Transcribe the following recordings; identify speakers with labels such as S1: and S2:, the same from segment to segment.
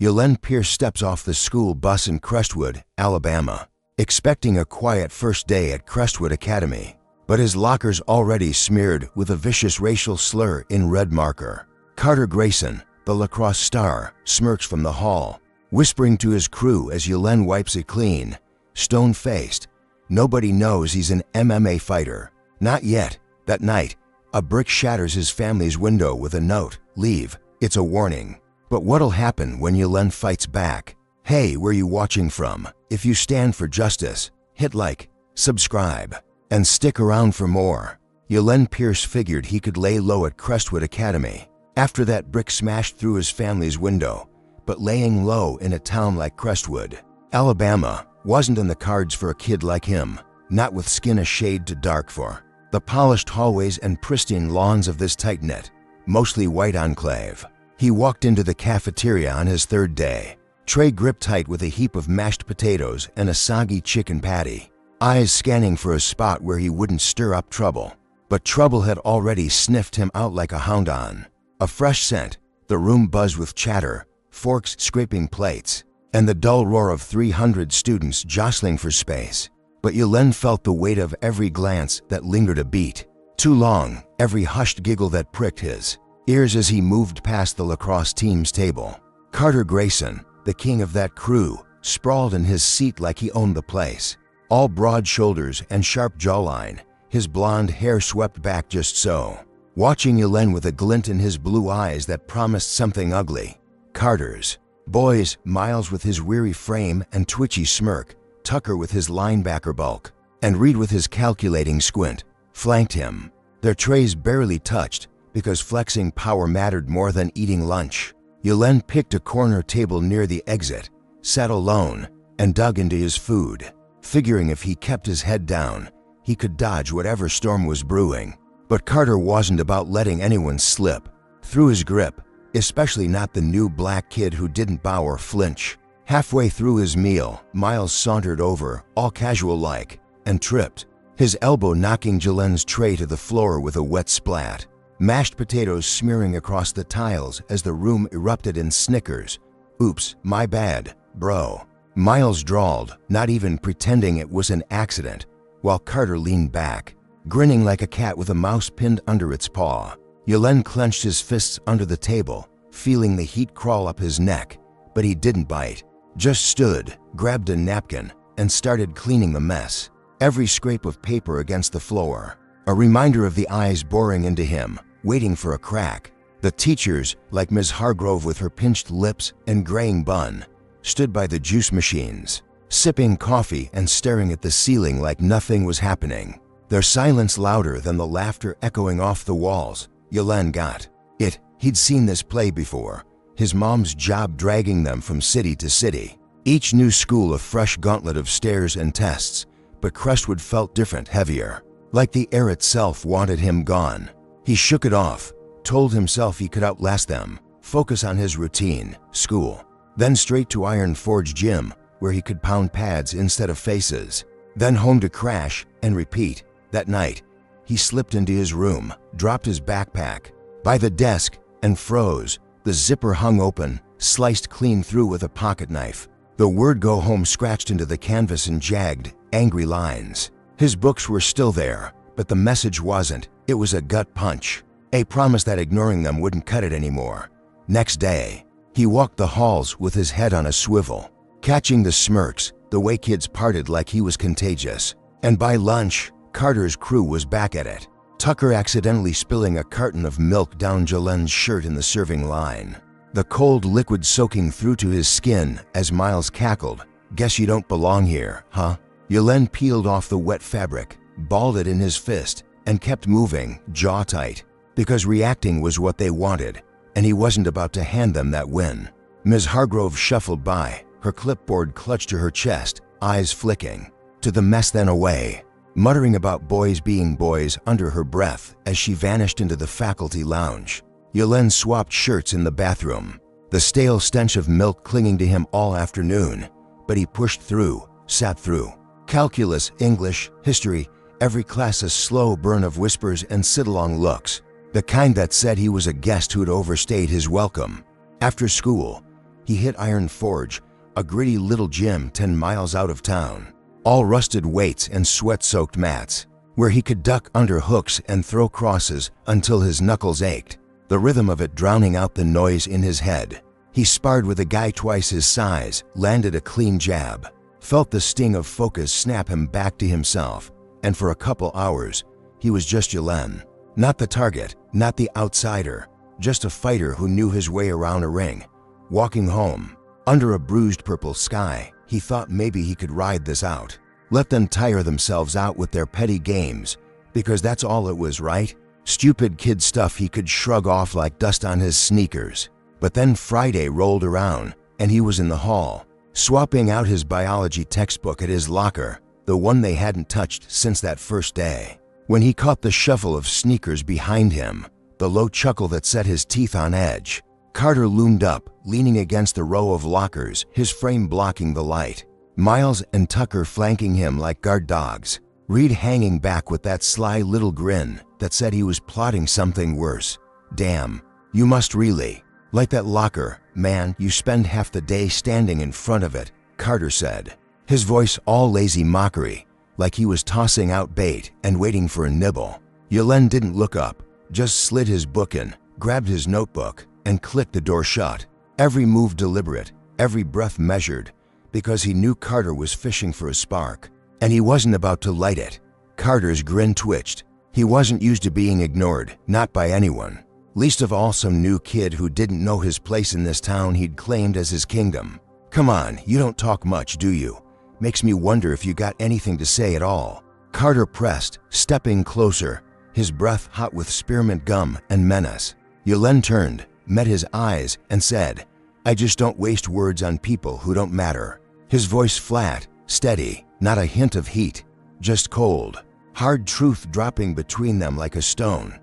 S1: Yelen Pierce steps off the school bus in Crestwood, Alabama, expecting a quiet first day at Crestwood Academy. But his locker's already smeared with a vicious racial slur in red marker. Carter Grayson, the lacrosse star, smirks from the hall, whispering to his crew as Yelen wipes it clean. Stone-faced, nobody knows he's an MMA fighter. Not yet. That night, a brick shatters his family's window with a note, "Leave, it's a warning." But what'll happen when Yelen fights back? Hey, where you watching from? If you stand for justice, hit like, subscribe, and stick around for more. Yelen Pierce figured he could lay low at Crestwood Academy after that brick smashed through his family's window, but laying low in a town like Crestwood, Alabama, wasn't in the cards for a kid like him, not with skin a shade too dark for the polished hallways and pristine lawns of this tight-knit, mostly white enclave. He walked into the cafeteria on his third day, tray gripped tight with a heap of mashed potatoes and a soggy chicken patty, eyes scanning for a spot where he wouldn't stir up trouble. But trouble had already sniffed him out like a hound on. A fresh scent, the room buzzed with chatter, forks scraping plates, and the dull roar of 300 students jostling for space. But Yelen felt the weight of every glance that lingered a beat too long, every hushed giggle that pricked his ears as he moved past the lacrosse team's table. Carter Grayson, the king of that crew, sprawled in his seat like he owned the place, all broad shoulders and sharp jawline, his blonde hair swept back just so, watching Yelen with a glint in his blue eyes that promised something ugly. Carter's boys, Miles with his weary frame and twitchy smirk, Tucker with his linebacker bulk, and Reed with his calculating squint, flanked him. Their trays barely touched because flexing power mattered more than eating lunch. Yelen picked a corner table near the exit, sat alone, and dug into his food, figuring if he kept his head down, he could dodge whatever storm was brewing. But Carter wasn't about letting anyone slip through his grip, especially not the new black kid who didn't bow or flinch. Halfway through his meal, Miles sauntered over, all casual-like, and tripped, his elbow knocking Yelen's tray to the floor with a wet splat, mashed potatoes smearing across the tiles as the room erupted in snickers. "Oops, my bad, bro," Miles drawled, not even pretending it was an accident, while Carter leaned back, grinning like a cat with a mouse pinned under its paw. Yelen clenched his fists under the table, feeling the heat crawl up his neck, but he didn't bite. Just stood, grabbed a napkin, and started cleaning the mess. Every scrape of paper against the floor, a reminder of the eyes boring into him, waiting for a crack. The teachers, like Ms. Hargrove with her pinched lips and graying bun, stood by the juice machines, sipping coffee and staring at the ceiling like nothing was happening. Their silence louder than the laughter echoing off the walls. Yelen got it. He'd seen this play before. His mom's job dragging them from city to city. Each new school a fresh gauntlet of stares and tests, but Crestwood felt different, heavier, like the air itself wanted him gone. He shook it off, told himself he could outlast them, focus on his routine, school, then straight to Iron Forge Gym, where he could pound pads instead of faces, then home to crash and repeat. That night, he slipped into his room, dropped his backpack by the desk, and froze. The zipper hung open, sliced clean through with a pocket knife. The word "go home" scratched into the canvas in jagged, angry lines. His books were still there, but the message wasn't. It was a gut punch, a promise that ignoring them wouldn't cut it anymore. Next day, he walked the halls with his head on a swivel, catching the smirks, the way kids parted like he was contagious. And by lunch, Carter's crew was back at it. Tucker accidentally spilling a carton of milk down Yelen's shirt in the serving line, the cold liquid soaking through to his skin as Miles cackled. "Guess you don't belong here, huh?" Yelen peeled off the wet fabric, balled it in his fist, and kept moving, jaw tight, because reacting was what they wanted, and he wasn't about to hand them that win. Ms. Hargrove shuffled by, her clipboard clutched to her chest, eyes flicking to the mess then away, muttering about boys being boys under her breath as she vanished into the faculty lounge. Yelen swapped shirts in the bathroom, the stale stench of milk clinging to him all afternoon, but he pushed through, sat through. Calculus, English, history, every class a slow burn of whispers and sit-along looks, the kind that said he was a guest who'd overstayed his welcome. After school, He hit Iron Forge, a gritty little gym 10 miles out of town. All rusted weights and sweat-soaked mats, where he could duck under hooks and throw crosses until his knuckles ached, the rhythm of it drowning out the noise in his head. He sparred with a guy twice his size, landed a clean jab, felt the sting of focus snap him back to himself, and for a couple hours, he was just Yelen. Not the target, not the outsider, just a fighter who knew his way around a ring. Walking home, under a bruised purple sky, he thought maybe he could ride this out. Let them tire themselves out with their petty games, because that's all it was, right? Stupid kid stuff he could shrug off like dust on his sneakers. But then Friday rolled around, and he was in the hall, swapping out his biology textbook at his locker, the one they hadn't touched since that first day. When he caught the shuffle of sneakers behind him, the low chuckle that set his teeth on edge, Carter loomed up, leaning against the row of lockers, his frame blocking the light. Miles and Tucker flanking him like guard dogs. Reed hanging back with that sly little grin that said he was plotting something worse. Damn, you must really. Like that locker, man, you spend half the day standing in front of it, Carter said, his voice all lazy mockery, like he was tossing out bait and waiting for a nibble. Yelen didn't look up, just slid his book in, grabbed his notebook, and clicked the door shut. Every move deliberate, every breath measured, because he knew Carter was fishing for a spark, and he wasn't about to light it. Carter's grin twitched. He wasn't used to being ignored, not by anyone. Least of all some new kid who didn't know his place in this town he'd claimed as his kingdom. Come on, you don't talk much, do you? Makes me wonder if you got anything to say at all. Carter pressed, stepping closer, his breath hot with spearmint gum and menace. Yelen turned, met his eyes, and said, I just don't waste words on people who don't matter. His voice flat, steady, not a hint of heat, just cold, hard truth dropping between them like a stone.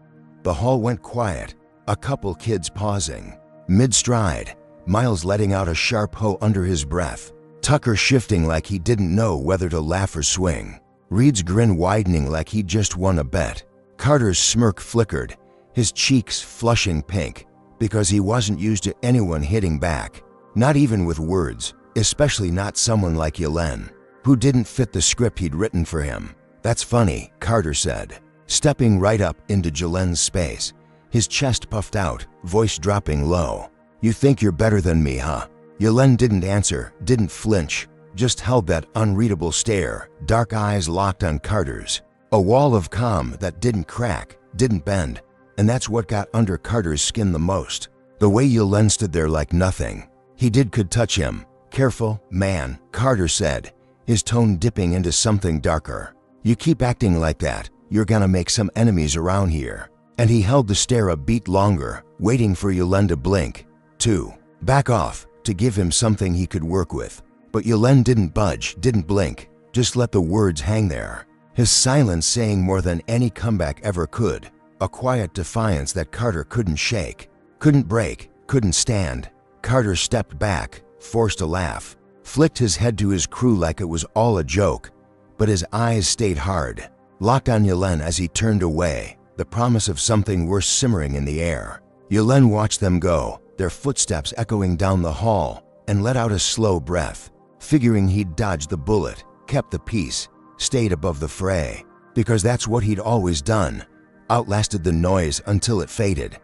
S1: The hall went quiet, a couple kids pausing. Mid-stride, Miles letting out a sharp ho under his breath, Tucker shifting like he didn't know whether to laugh or swing, Reed's grin widening like he'd just won a bet. Carter's smirk flickered, his cheeks flushing pink, because he wasn't used to anyone hitting back, not even with words, especially not someone like Yelen, who didn't fit the script he'd written for him. That's funny, Carter said, stepping right up into Yelen's space, his chest puffed out, voice dropping low. You think you're better than me, huh? Yelen didn't answer, didn't flinch, just held that unreadable stare, dark eyes locked on Carter's. A wall of calm that didn't crack, didn't bend, and that's what got under Carter's skin the most. The way Yelen stood there like nothing. He could touch him. Careful, man, Carter said, his tone dipping into something darker. You keep acting like that, you're gonna make some enemies around here. And he held the stare a beat longer, waiting for Yelen to blink, to back off, to give him something he could work with. But Yelen didn't budge, didn't blink, just let the words hang there. His silence saying more than any comeback ever could, a quiet defiance that Carter couldn't shake, couldn't break, couldn't stand. Carter stepped back, forced a laugh, flicked his head to his crew like it was all a joke, but his eyes stayed hard, locked on Yelen as he turned away, the promise of something worse simmering in the air. Yelen watched them go, their footsteps echoing down the hall, and let out a slow breath, figuring he'd dodged the bullet, kept the peace, stayed above the fray, because that's what he'd always done, outlasted the noise until it faded.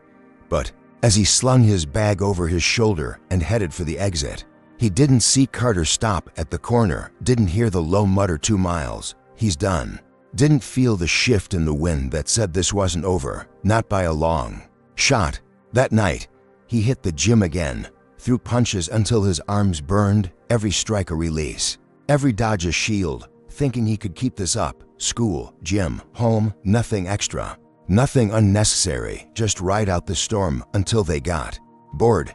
S1: But as he slung his bag over his shoulder and headed for the exit, he didn't see Carter stop at the corner, didn't hear the low mutter 2 miles, he's done, didn't feel the shift in the wind that said this wasn't over, not by a long shot. That night, he hit the gym again, threw punches until his arms burned, every strike a release, every dodge a shield, thinking he could keep this up. School, gym, home, nothing extra, nothing unnecessary, just ride out the storm until they got bored.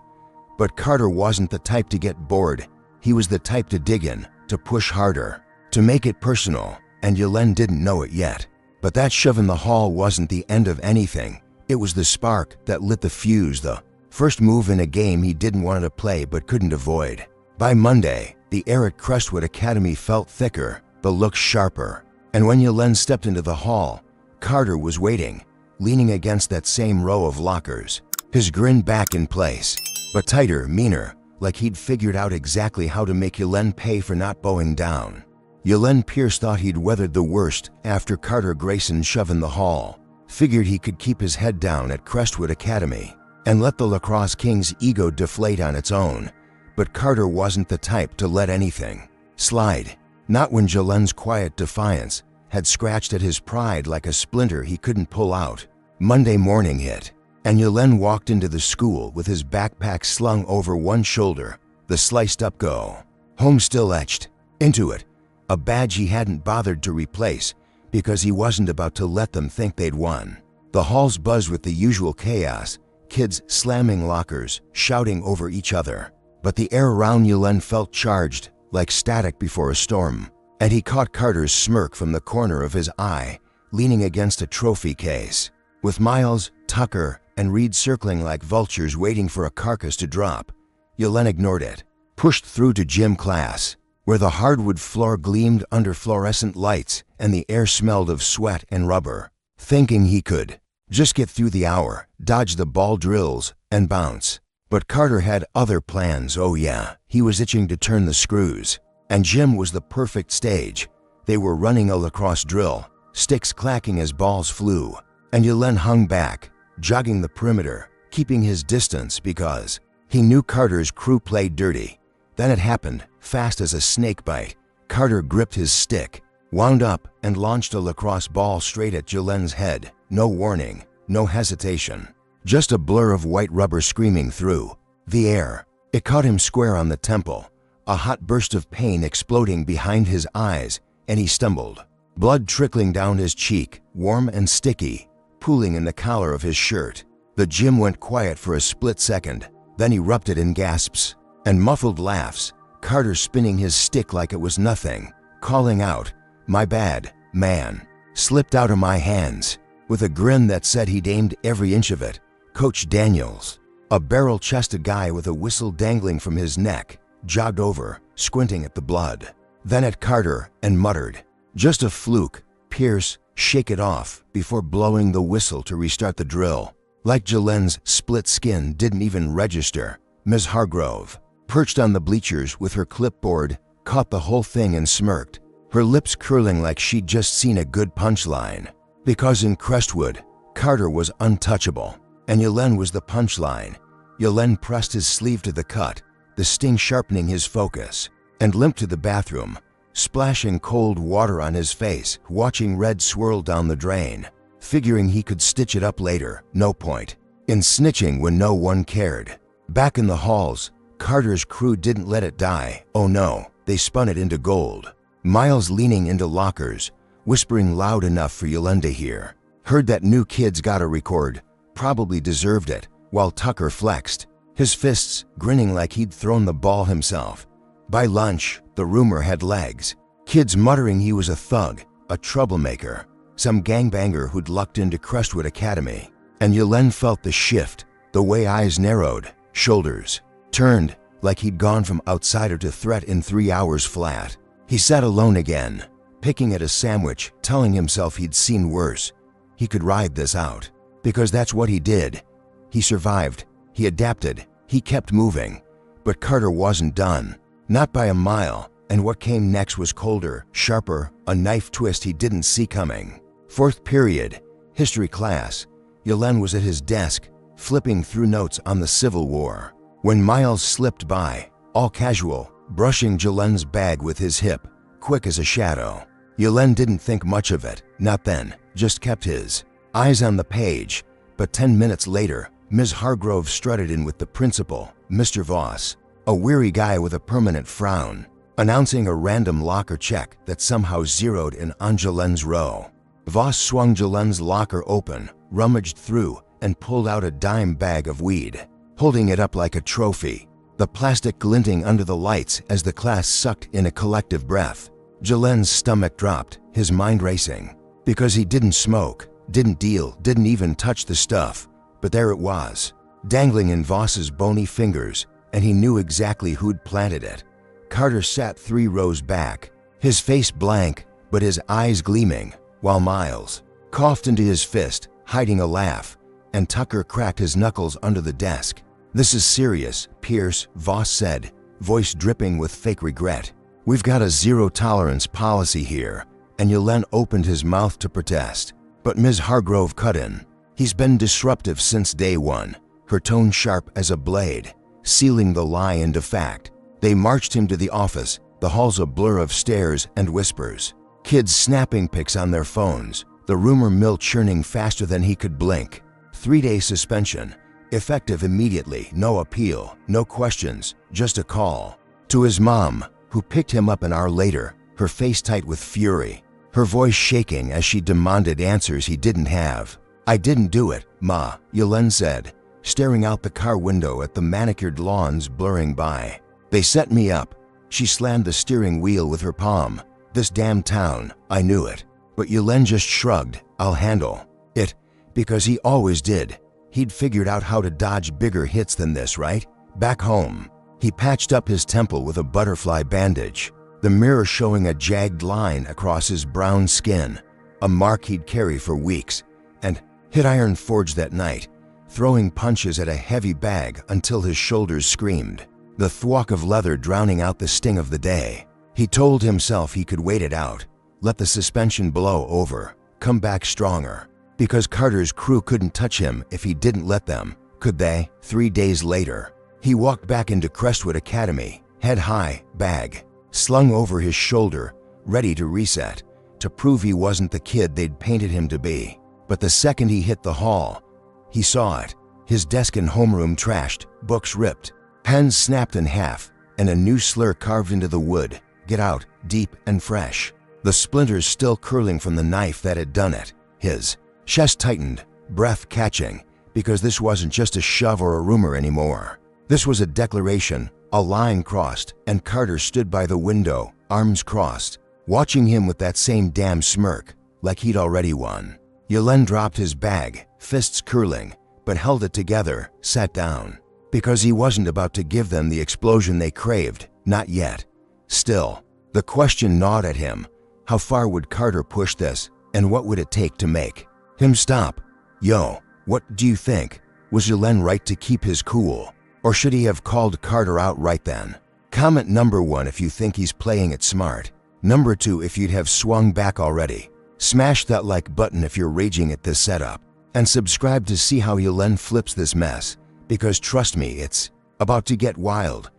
S1: But Carter wasn't the type to get bored. He was the type to dig in, to push harder, to make it personal, and Yelen didn't know it yet. But that shove in the hall wasn't the end of anything. It was the spark that lit the fuse, the first move in a game he didn't want to play but couldn't avoid. By Monday, the air at Crestwood Academy felt thicker, the look sharper, and when Yelen stepped into the hall, Carter was waiting, leaning against that same row of lockers, his grin back in place, but tighter, meaner, like he'd figured out exactly how to make Yelen pay for not bowing down. Yelen Pierce thought he'd weathered the worst after Carter Grayson's shove in the hall, figured he could keep his head down at Crestwood Academy and let the lacrosse king's ego deflate on its own. But Carter wasn't the type to let anything slide. Not when Jalen's quiet defiance had scratched at his pride like a splinter he couldn't pull out. Monday morning hit, and Yelen walked into the school with his backpack slung over one shoulder, the sliced-up "Go Home" still etched into it, a badge he hadn't bothered to replace because he wasn't about to let them think they'd won. The halls buzzed with the usual chaos, kids slamming lockers, shouting over each other. But the air around Yelen felt charged, like static before a storm, and he caught Carter's smirk from the corner of his eye, leaning against a trophy case. With Miles, Tucker, and Reed circling like vultures waiting for a carcass to drop, Yelen ignored it, pushed through to gym class, where the hardwood floor gleamed under fluorescent lights and the air smelled of sweat and rubber, thinking he could just get through the hour, dodge the ball drills, and bounce. But Carter had other plans. Oh yeah, he was itching to turn the screws. And gym was the perfect stage. They were running a lacrosse drill, sticks clacking as balls flew, and Yelen hung back, jogging the perimeter, keeping his distance because he knew Carter's crew played dirty. Then it happened, fast as a snake bite. Carter gripped his stick, wound up, and launched a lacrosse ball straight at Jalen's head. No warning, no hesitation. Just a blur of white rubber screaming through the air. It caught him square on the temple, a hot burst of pain exploding behind his eyes, and he stumbled. Blood trickling down his cheek, warm and sticky, pooling in the collar of his shirt. The gym went quiet for a split second, then erupted in gasps and muffled laughs, Carter spinning his stick like it was nothing, calling out, "My bad, man," slipped out of my hands. With a grin that said he'd aimed every inch of it, Coach Daniels, a barrel-chested guy with a whistle dangling from his neck, jogged over, squinting at the blood, then at Carter, and muttered, "Just a fluke, Pierce, shake it off," before blowing the whistle to restart the drill. Like Jalen's split skin didn't even register, Ms. Hargrove, perched on the bleachers with her clipboard, caught the whole thing and smirked, her lips curling like she'd just seen a good punchline. Because in Crestwood, Carter was untouchable, and Yelen was the punchline. Yelen pressed his sleeve to the cut, the sting sharpening his focus, and limped to the bathroom, splashing cold water on his face, watching red swirl down the drain, figuring he could stitch it up later. No point in snitching when no one cared. Back in the halls, Carter's crew didn't let it die. Oh no, they spun it into gold. Miles leaning into lockers, whispering loud enough for Yelen to hear. Heard that new kid's got a record, probably deserved it, while Tucker flexed, his fists grinning like he'd thrown the ball himself. By lunch, the rumor had legs. Kids muttering he was a thug, a troublemaker, some gangbanger who'd lucked into Crestwood Academy. And Yelen felt the shift, the way eyes narrowed, shoulders turned, like he'd gone from outsider to threat in 3 hours flat. He sat alone again, picking at a sandwich, telling himself he'd seen worse. He could ride this out, because that's what he did. He survived, he adapted, he kept moving. But Carter wasn't done, not by a mile, and what came next was colder, sharper, a knife twist he didn't see coming. Fourth period, history class. Yelen was at his desk, flipping through notes on the Civil War, when Miles slipped by, all casual, brushing Jalen's bag with his hip, quick as a shadow. Yelen didn't think much of it, not then, just kept his eyes on the page. But 10 minutes later, Ms. Hargrove strutted in with the principal, Mr. Voss, a weary guy with a permanent frown, announcing a random locker check that somehow zeroed in on Jalen's row. Voss swung Jalen's locker open, rummaged through, and pulled out a dime bag of weed, holding it up like a trophy, the plastic glinting under the lights as the class sucked in a collective breath. Jalen's stomach dropped, his mind racing, because he didn't smoke, didn't deal, didn't even touch the stuff, but there it was, dangling in Voss's bony fingers, and he knew exactly who'd planted it. Carter sat 3 rows back, his face blank, but his eyes gleaming, while Miles coughed into his fist, hiding a laugh, and Tucker cracked his knuckles under the desk. "This is serious, Pierce," Voss said, voice dripping with fake regret. "We've got a zero-tolerance policy here," and Yelen opened his mouth to protest. But Ms. Hargrove cut in. "He's been disruptive since day one," her tone sharp as a blade, sealing the lie into fact. They marched him to the office, the halls a blur of stares and whispers. Kids snapping pics on their phones, the rumor mill churning faster than he could blink. 3-day suspension, effective immediately, no appeal, no questions, just a call. To his mom, who picked him up an hour later, her face tight with fury, her voice shaking as she demanded answers he didn't have. "I didn't do it, Ma," Yelen said, staring out the car window at the manicured lawns blurring by. "They set me up." She slammed the steering wheel with her palm. "This damn town, I knew it." But Yelen just shrugged. "I'll handle it," because he always did. He'd figured out how to dodge bigger hits than this, right? Back home, he patched up his temple with a butterfly bandage, the mirror showing a jagged line across his brown skin, a mark he'd carry for weeks, and hit iron forged that night, throwing punches at a heavy bag until his shoulders screamed, the thwack of leather drowning out the sting of the day. He told himself he could wait it out, let the suspension blow over, come back stronger, because Carter's crew couldn't touch him if he didn't let them, could they? 3 days later, he walked back into Crestwood Academy, head high, bag slung over his shoulder, ready to reset, to prove he wasn't the kid they'd painted him to be. But the second he hit the hall, he saw it. His desk and homeroom trashed, books ripped, pens snapped in half, and a new slur carved into the wood, "Get out," deep and fresh. The splinters still curling from the knife that had done it. His chest tightened, breath catching, because this wasn't just a shove or a rumor anymore. This was a declaration, a line crossed, and Carter stood by the window, arms crossed, watching him with that same damn smirk, like he'd already won. Yelen dropped his bag, fists curling, but held it together, sat down. Because he wasn't about to give them the explosion they craved, not yet. Still, the question gnawed at him. How far would Carter push this, and what would it take to make him stop? "Yo, what do you think? Was Yelen right to keep his cool? Or should he have called Carter out right then?" Comment number 1 if you think he's playing it smart. Number 2 if you'd have swung back already. Smash that like button if you're raging at this setup. And subscribe to see how Yelen flips this mess, because trust me, it's about to get wild.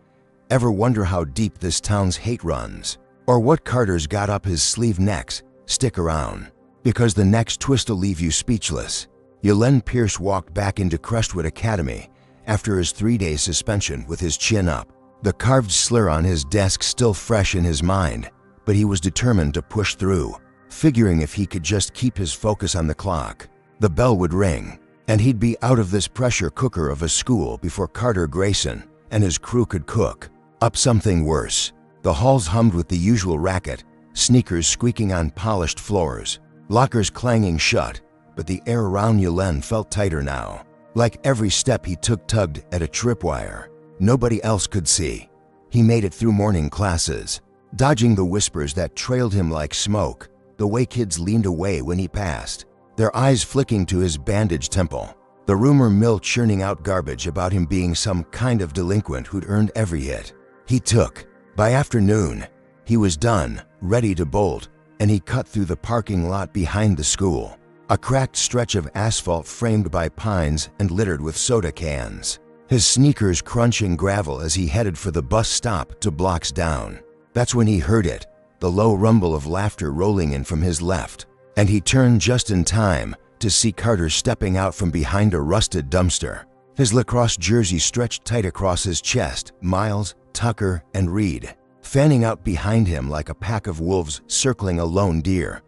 S1: Ever wonder how deep this town's hate runs? Or what Carter's got up his sleeve next? Stick around, because the next twist'll leave you speechless. Yelen Pierce walked back into Crestwood Academy after his 3-day suspension with his chin up, the carved slur on his desk still fresh in his mind, but he was determined to push through, figuring if he could just keep his focus on the clock, the bell would ring, and he'd be out of this pressure cooker of a school before Carter Grayson and his crew could cook up something worse. The halls hummed with the usual racket, sneakers squeaking on polished floors, lockers clanging shut, but the air around Yelen felt tighter now, like every step he took tugged at a tripwire. Nobody else could see. He made it through morning classes, dodging the whispers that trailed him like smoke, the way kids leaned away when he passed, their eyes flicking to his bandaged temple, the rumor mill churning out garbage about him being some kind of delinquent who'd earned every hit he took. By afternoon, he was done, ready to bolt, and he cut through the parking lot behind the school, a cracked stretch of asphalt framed by pines and littered with soda cans, his sneakers crunching gravel as he headed for the bus stop 2 blocks down. That's when he heard it, the low rumble of laughter rolling in from his left, and he turned just in time to see Carter stepping out from behind a rusted dumpster, his lacrosse jersey stretched tight across his chest, Miles, Tucker, and Reed fanning out behind him like a pack of wolves circling a lone deer.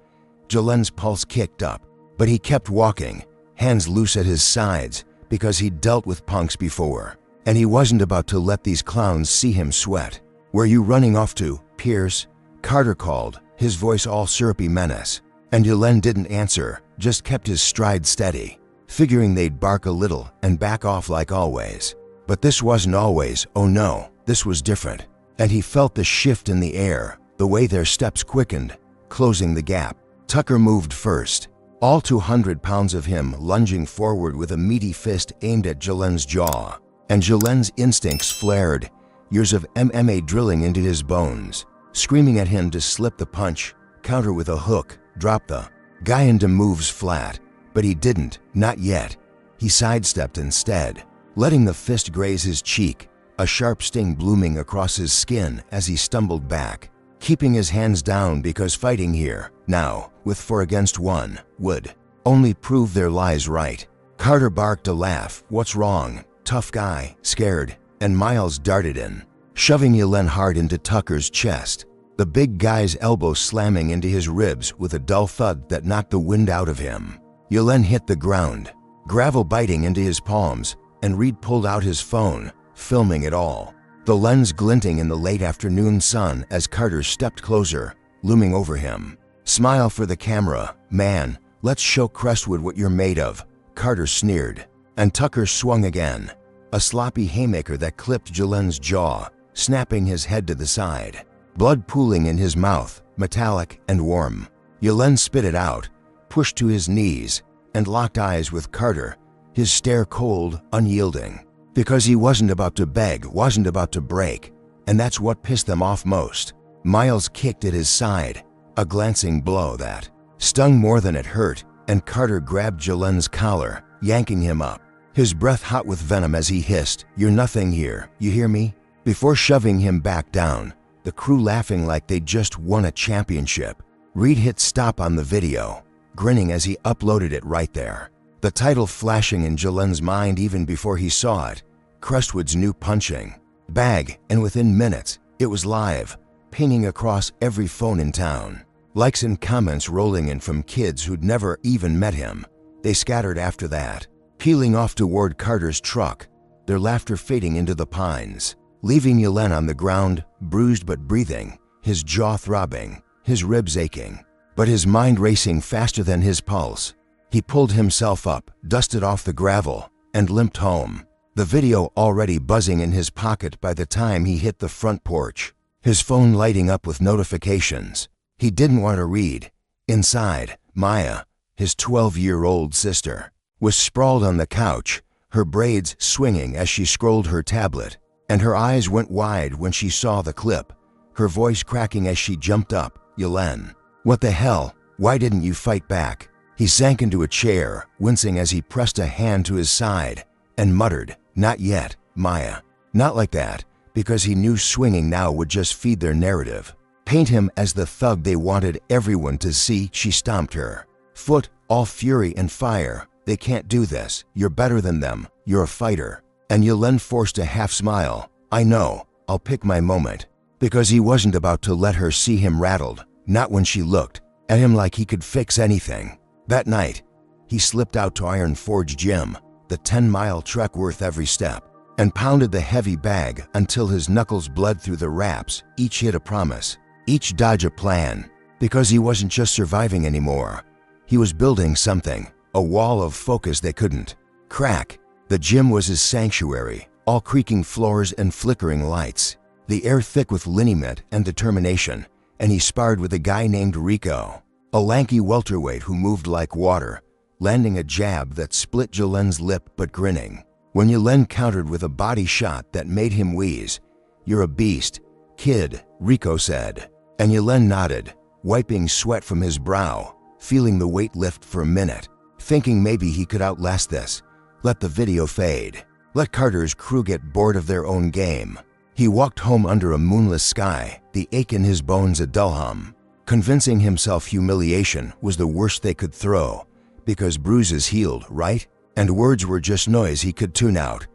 S1: Yelen's pulse kicked up, but he kept walking, hands loose at his sides, because he'd dealt with punks before, and he wasn't about to let these clowns see him sweat. "Where you running off to, Pierce?" Carter called, his voice all syrupy menace, and Yelen didn't answer, just kept his stride steady, figuring they'd bark a little and back off like always. But this wasn't always, oh no, this was different, and he felt the shift in the air, the way their steps quickened, closing the gap. Tucker moved first, all 200 pounds of him lunging forward with a meaty fist aimed at Yelen's jaw. and Julen's instincts flared, years of MMA drilling into his bones, screaming at him to slip the punch, counter with a hook, drop the guy into moves flat. But he didn't, not yet. He sidestepped instead, letting the fist graze his cheek, a sharp sting blooming across his skin as he stumbled back, keeping his hands down because fighting here, now, with 4 against 1, would only prove their lies right. Carter barked a laugh. "What's wrong? Tough guy, scared?" And Miles darted in, shoving Julen hard into Tucker's chest, the big guy's elbow slamming into his ribs with a dull thud that knocked the wind out of him. Julen hit the ground, gravel biting into his palms, and Reed pulled out his phone, filming it all, the lens glinting in the late afternoon sun as Carter stepped closer, looming over him. "Smile for the camera, man. Let's show Crestwood what you're made of," Carter sneered, and Tucker swung again, a sloppy haymaker that clipped Julen's jaw, snapping his head to the side, blood pooling in his mouth, metallic and warm. Julen spit it out, pushed to his knees, and locked eyes with Carter, his stare cold, unyielding, because he wasn't about to beg, wasn't about to break, and that's what pissed them off most. Miles kicked at his side, a glancing blow that stung more than it hurt, and Carter grabbed Julen's collar, yanking him up, his breath hot with venom as he hissed, "You're nothing here, you hear me?" Before shoving him back down, the crew laughing like they'd just won a championship. Reed hit stop on the video, grinning as he uploaded it right there, the title flashing in Julen's mind even before he saw it, Crestwood's new punching bag, and within minutes, it was live, pinging across every phone in town. Likes and comments rolling in from kids who'd never even met him. They scattered after that, peeling off toward Carter's truck, their laughter fading into the pines, leaving Julen on the ground, bruised but breathing, his jaw throbbing, his ribs aching, but his mind racing faster than his pulse. He pulled himself up, dusted off the gravel, and limped home, the video already buzzing in his pocket by the time he hit the front porch, his phone lighting up with notifications he didn't want to read. Inside, Maya, his 12-year-old sister, was sprawled on the couch, her braids swinging as she scrolled her tablet, and her eyes went wide when she saw the clip, her voice cracking as she jumped up. "Julen, what the hell? Why didn't you fight back?" He sank into a chair, wincing as he pressed a hand to his side, and muttered, "Not yet, Maya. Not like that," because he knew swinging now would just feed their narrative, paint him as the thug they wanted everyone to see. She stomped her foot, all fury and fire. "They can't do this. You're better than them. You're a fighter." And Julen forced a half smile. "I know. I'll pick my moment." Because he wasn't about to let her see him rattled, not when she looked at him like he could fix anything. That night, he slipped out to Iron Forge Gym, the 10-mile trek worth every step, and pounded the heavy bag until his knuckles bled through the wraps, each hit a promise, each dodge a plan, because he wasn't just surviving anymore. He was building something, a wall of focus they couldn't crack. The gym was his sanctuary, all creaking floors and flickering lights, the air thick with lineament and determination, and he sparred with a guy named Rico, a lanky welterweight who moved like water, landing a jab that split Julen's lip but grinning. When Julen countered with a body shot that made him wheeze, "You're a beast, kid," Rico said, and Julen nodded, wiping sweat from his brow, feeling the weight lift for a minute, thinking maybe he could outlast this, let the video fade, let Carter's crew get bored of their own game. He walked home under a moonless sky, the ache in his bones a dull hum, convincing himself humiliation was the worst they could throw, because bruises healed, right? And words were just noise he could tune out.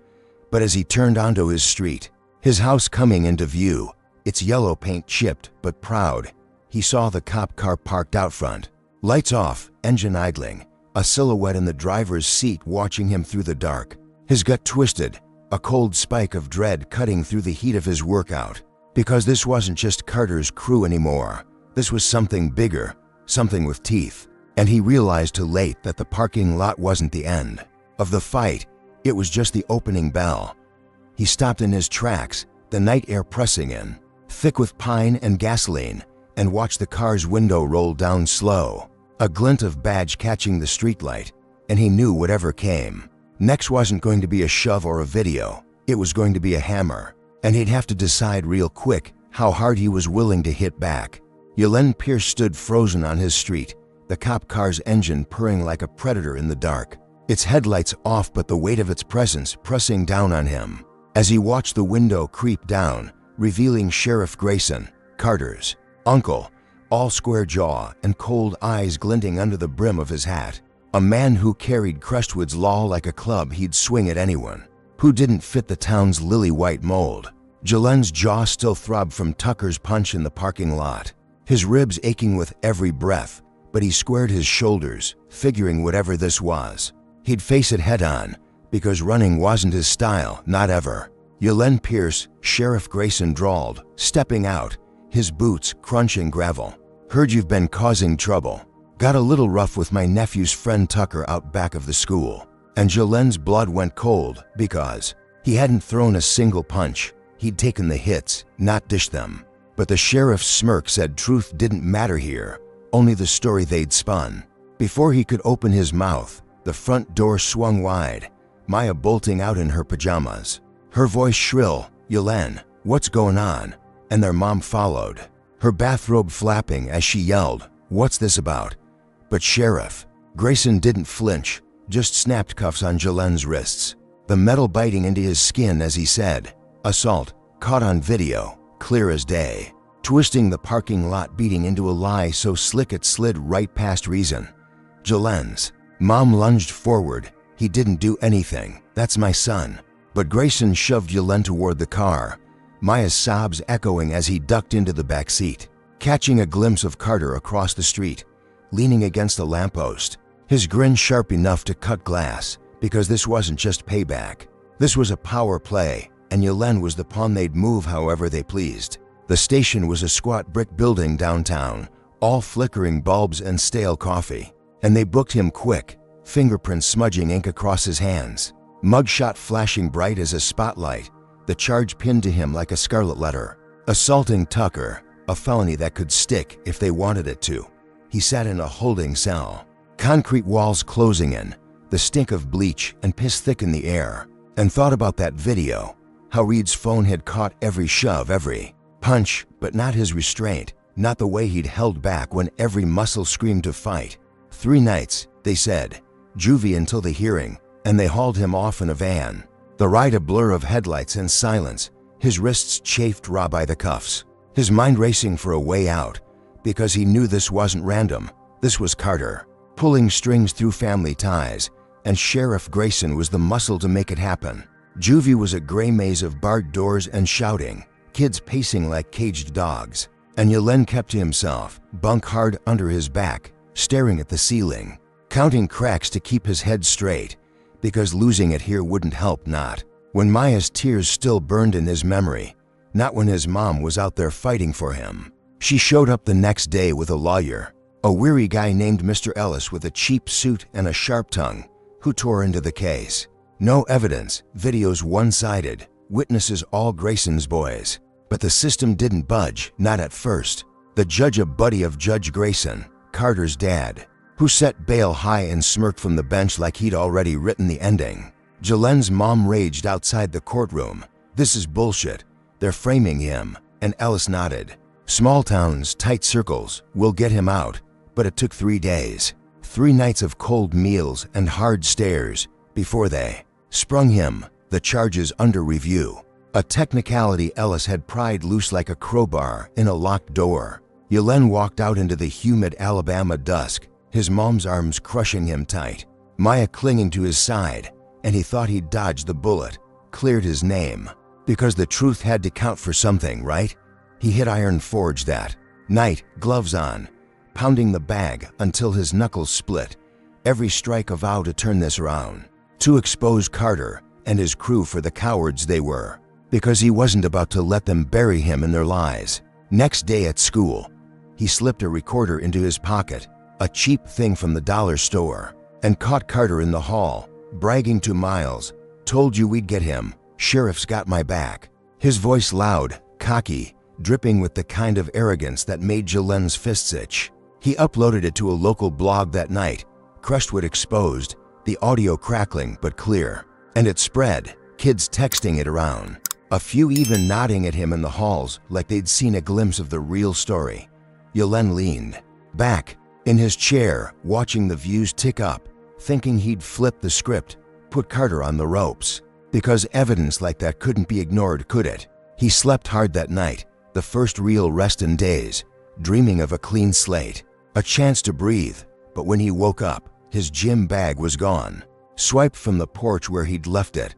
S1: But as he turned onto his street, his house coming into view, its yellow paint chipped but proud, he saw the cop car parked out front, lights off, engine idling, a silhouette in the driver's seat watching him through the dark. His gut twisted, a cold spike of dread cutting through the heat of his workout, because this wasn't just Carter's crew anymore. This was something bigger, something with teeth, and he realized too late that the parking lot wasn't the end of the fight. It was just the opening bell. He stopped in his tracks, the night air pressing in, thick with pine and gasoline, and watched the car's window roll down slow, a glint of badge catching the streetlight, and he knew whatever came next wasn't going to be a shove or a video. It was going to be a hammer, and he'd have to decide real quick how hard he was willing to hit back. Yelena Pierce stood frozen on his street, the cop car's engine purring like a predator in the dark, its headlights off but the weight of its presence pressing down on him. As he watched the window creep down, revealing Sheriff Grayson, Carter's uncle, all square jaw and cold eyes glinting under the brim of his hat. A man who carried Crestwood's law like a club he'd swing at anyone, who didn't fit the town's lily-white mold. Yelena's jaw still throbbed from Tucker's punch in the parking lot, his ribs aching with every breath, but he squared his shoulders, figuring whatever this was, he'd face it head-on, because running wasn't his style, not ever. Yelena Pierce, Sheriff Grayson drawled, stepping out, his boots crunching gravel. "Heard you've been causing trouble. Got a little rough with my nephew's friend Tucker out back of the school." And Yelena's blood went cold because he hadn't thrown a single punch. He'd taken the hits, not dished them. But the sheriff's smirk said truth didn't matter here, only the story they'd spun. Before he could open his mouth, the front door swung wide, Maya bolting out in her pajamas. Her voice shrill, "Yelena, what's going on?" And their mom followed, her bathrobe flapping as she yelled, "What's this about?" But Sheriff Grayson didn't flinch, just snapped cuffs on Yelena's wrists, the metal biting into his skin as he said, "Assault, caught on video, clear as day." Twisting the parking lot beating into a lie so slick it slid right past reason. Yelena's mom lunged forward. "He didn't do anything, that's my son." But Grayson shoved Yelena toward the car, Maya's sobs echoing as he ducked into the back seat, catching a glimpse of Carter across the street, leaning against a lamppost, his grin sharp enough to cut glass, because this wasn't just payback. This was a power play, and Yelena was the pawn they'd move however they pleased. The station was a squat brick building downtown, all flickering bulbs and stale coffee. And they booked him quick, fingerprints smudging ink across his hands, mugshot flashing bright as a spotlight, the charge pinned to him like a scarlet letter. Assaulting Tucker, a felony that could stick if they wanted it to. He sat in a holding cell, concrete walls closing in, the stink of bleach and piss thick in the air, and thought about that video, how Reed's phone had caught every shove, every punch, but not his restraint, not the way he'd held back when every muscle screamed to fight. 3 nights, they said, juvie until the hearing, and they hauled him off in a van. The ride a blur of headlights and silence, his wrists chafed raw by the cuffs, his mind racing for a way out, because he knew this wasn't random, this was Carter, pulling strings through family ties, and Sheriff Grayson was the muscle to make it happen. Juvie was a gray maze of barred doors and shouting, kids pacing like caged dogs, and Yelena kept to himself, bunk hard under his back, staring at the ceiling, counting cracks to keep his head straight, because losing it here wouldn't help not. When Maya's tears still burned in his memory, not when his mom was out there fighting for him. She showed up the next day with a lawyer, a weary guy named Mr. Ellis with a cheap suit and a sharp tongue, who tore into the case. No evidence, videos one-sided, witnesses all Grayson's boys. But the system didn't budge, not at first. The judge, a buddy of Judge Grayson, Carter's dad, who set bail high and smirked from the bench like he'd already written the ending. Yelena's mom raged outside the courtroom. "This is bullshit. They're framing him." And Ellis nodded. "Small towns, tight circles, we'll get him out." But it took 3 days, 3 nights of cold meals and hard stares before they sprung him, the charges under review. A technicality Ellis had pried loose like a crowbar in a locked door. Yelena walked out into the humid Alabama dusk, his mom's arms crushing him tight, Maya clinging to his side, and he thought he'd dodged the bullet, cleared his name. Because the truth had to count for something, right? He hit Iron Forge that night, gloves on, pounding the bag until his knuckles split. Every strike a vow to turn this around, to expose Carter and his crew for the cowards they were, because he wasn't about to let them bury him in their lies. Next day at school, he slipped a recorder into his pocket, a cheap thing from the dollar store, and caught Carter in the hall, bragging to Miles, "Told you we'd get him. Sheriff's got my back." His voice loud, cocky, dripping with the kind of arrogance that made Yelena's fists itch. He uploaded it to a local blog that night, Crestwood Exposed, the audio crackling but clear. And it spread, kids texting it around, a few even nodding at him in the halls like they'd seen a glimpse of the real story. Yelen leaned back in his chair, watching the views tick up, thinking he'd flip the script, put Carter on the ropes. Because evidence like that couldn't be ignored, could it? He slept hard that night, the first real rest in days, dreaming of a clean slate, a chance to breathe. But when he woke up, his gym bag was gone, swiped from the porch where he'd left it,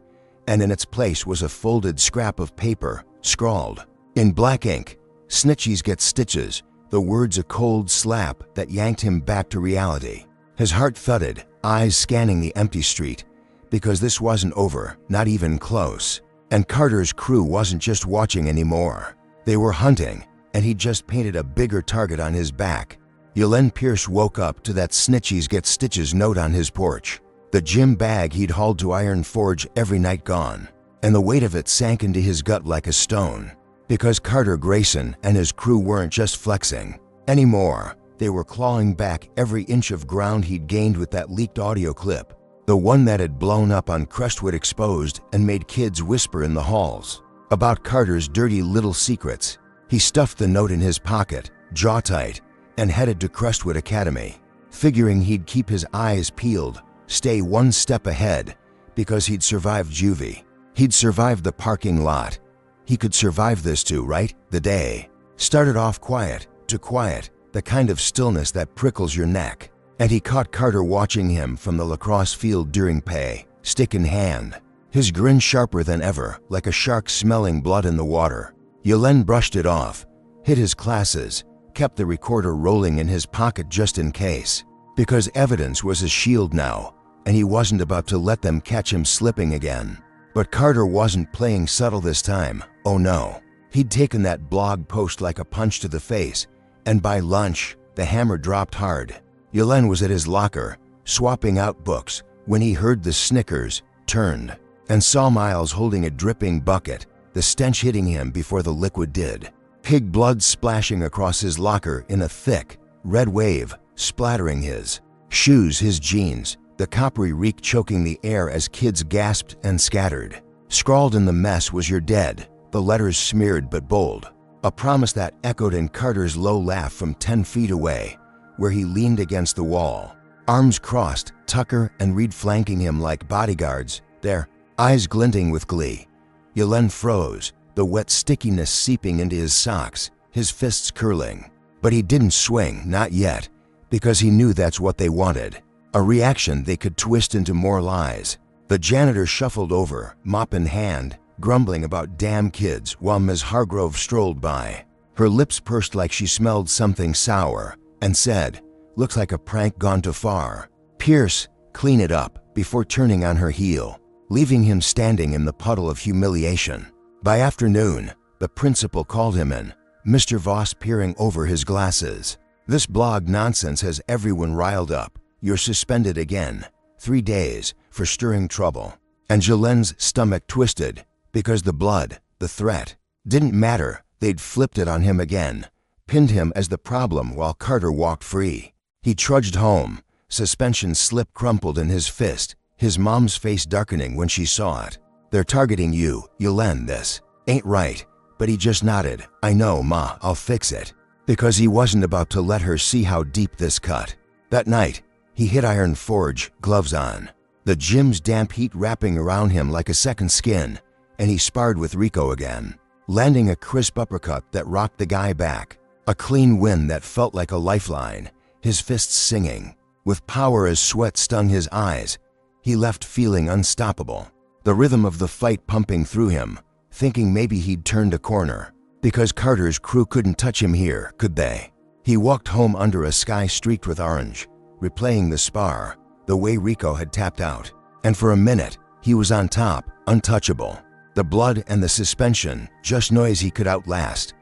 S1: and in its place was a folded scrap of paper, scrawled in black ink, "Snitchies get stitches," the words a cold slap that yanked him back to reality. His heart thudded, eyes scanning the empty street, because this wasn't over, not even close. And Carter's crew wasn't just watching anymore. They were hunting, and he'd just painted a bigger target on his back. Yelen Pierce woke up to that "Snitchies get stitches" note on his porch. The gym bag he'd hauled to Iron Forge every night gone, and the weight of it sank into his gut like a stone. Because Carter Grayson and his crew weren't just flexing anymore. They were clawing back every inch of ground he'd gained with that leaked audio clip. The one that had blown up on Crestwood Exposed and made kids whisper in the halls about Carter's dirty little secrets. He stuffed the note in his pocket, jaw tight, and headed to Crestwood Academy, figuring he'd keep his eyes peeled, stay one step ahead, because he'd survived juvie. He'd survived the parking lot. He could survive this too, right? The day started off quiet to quiet, the kind of stillness that prickles your neck. And he caught Carter watching him from the lacrosse field during pay, stick in hand, his grin sharper than ever, like a shark smelling blood in the water. Yelen brushed it off, hit his classes, kept the recorder rolling in his pocket just in case, because evidence was his shield now, and he wasn't about to let them catch him slipping again. But Carter wasn't playing subtle this time, oh no. He'd taken that blog post like a punch to the face, and by lunch, the hammer dropped hard. Yelen was at his locker, swapping out books, when he heard the snickers, turned, and saw Miles holding a dripping bucket, the stench hitting him before the liquid did. Pig blood splashing across his locker in a thick, red wave, splattering his shoes, his jeans, the coppery reek choking the air as kids gasped and scattered. Scrawled in the mess was "You're dead," the letters smeared but bold, a promise that echoed in Carter's low laugh from 10 feet away, where he leaned against the wall, arms crossed, Tucker and Reed flanking him like bodyguards, their eyes glinting with glee. Yelen froze, the wet stickiness seeping into his socks, his fists curling. But he didn't swing, not yet, because he knew that's what they wanted, a reaction they could twist into more lies. The janitor shuffled over, mop in hand, grumbling about damn kids while Ms. Hargrove strolled by, her lips pursed like she smelled something sour, and said, "Looks like a prank gone too far. Pierce, clean it up," before turning on her heel, leaving him standing in the puddle of humiliation. By afternoon, the principal called him in, Mr. Voss peering over his glasses. "This blog nonsense has everyone riled up. You're suspended again. 3 days, for stirring trouble." And Jelen's stomach twisted, because the blood, the threat, didn't matter. They'd flipped it on him again, pinned him as the problem while Carter walked free. He trudged home, suspension slip crumpled in his fist, his mom's face darkening when she saw it. "They're targeting you, Yelen, this ain't right." But he just nodded. "I know, Ma, I'll fix it." Because he wasn't about to let her see how deep this cut. That night, he hit Iron Forge, gloves on, the gym's damp heat wrapping around him like a second skin, and he sparred with Rico again, landing a crisp uppercut that rocked the guy back. A clean win that felt like a lifeline, his fists singing. With power as sweat stung his eyes, he left feeling unstoppable, the rhythm of the fight pumping through him, thinking maybe he'd turned a corner. Because Carter's crew couldn't touch him here, could they? He walked home under a sky streaked with orange, replaying the spar, the way Rico had tapped out. And for a minute, he was on top, untouchable. The blood and the suspension, just noise he could outlast.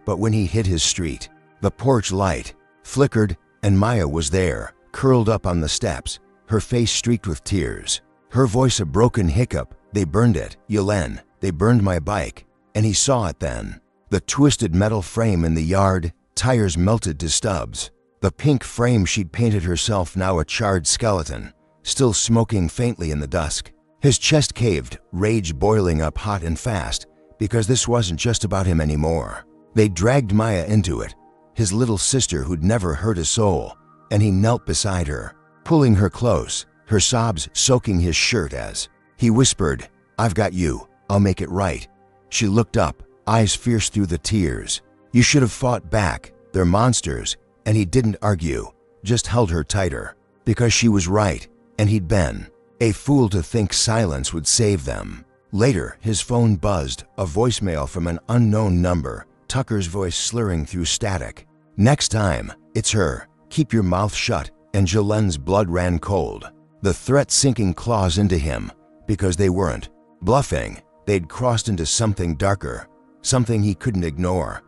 S1: But when he hit his street, the porch light flickered, and Maya was there, curled up on the steps, her face streaked with tears. Her voice a broken hiccup. "They burned it, Yelen. They burned my bike." And he saw it then. The twisted metal frame in the yard, tires melted to stubs. The pink frame she'd painted herself, now a charred skeleton, still smoking faintly in the dusk. His chest caved, rage boiling up hot and fast, because this wasn't just about him anymore. They dragged Maya into it, his little sister who'd never hurt a soul, and he knelt beside her, pulling her close, her sobs soaking his shirt as he whispered, "I've got you, I'll make it right." She looked up, eyes fierce through the tears. "You should have fought back, they're monsters," and he didn't argue, just held her tighter, because she was right, and he'd been a fool to think silence would save them. Later, his phone buzzed, a voicemail from an unknown number, Tucker's voice slurring through static. "Next time, it's her. Keep your mouth shut," and Jolen's blood ran cold, the threat sinking claws into him, because they weren't bluffing. They'd crossed into something darker, something he couldn't ignore.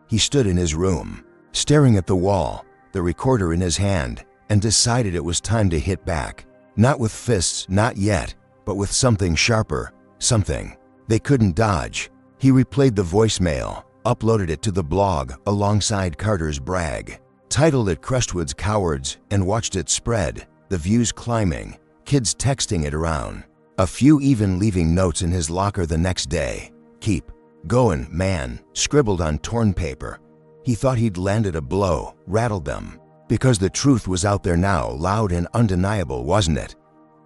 S1: He stood in his room, staring at the wall, the recorder in his hand, and decided it was time to hit back. Not with fists, not yet, but with something sharper, something they couldn't dodge. He replayed the voicemail, uploaded it to the blog alongside Carter's brag, titled it "Crestwood's Cowards," and watched it spread, the views climbing, kids texting it around. A few even leaving notes in his locker the next day. "Keep going, man," scribbled on torn paper. He thought he'd landed a blow, rattled them, because the truth was out there now, loud and undeniable, wasn't it?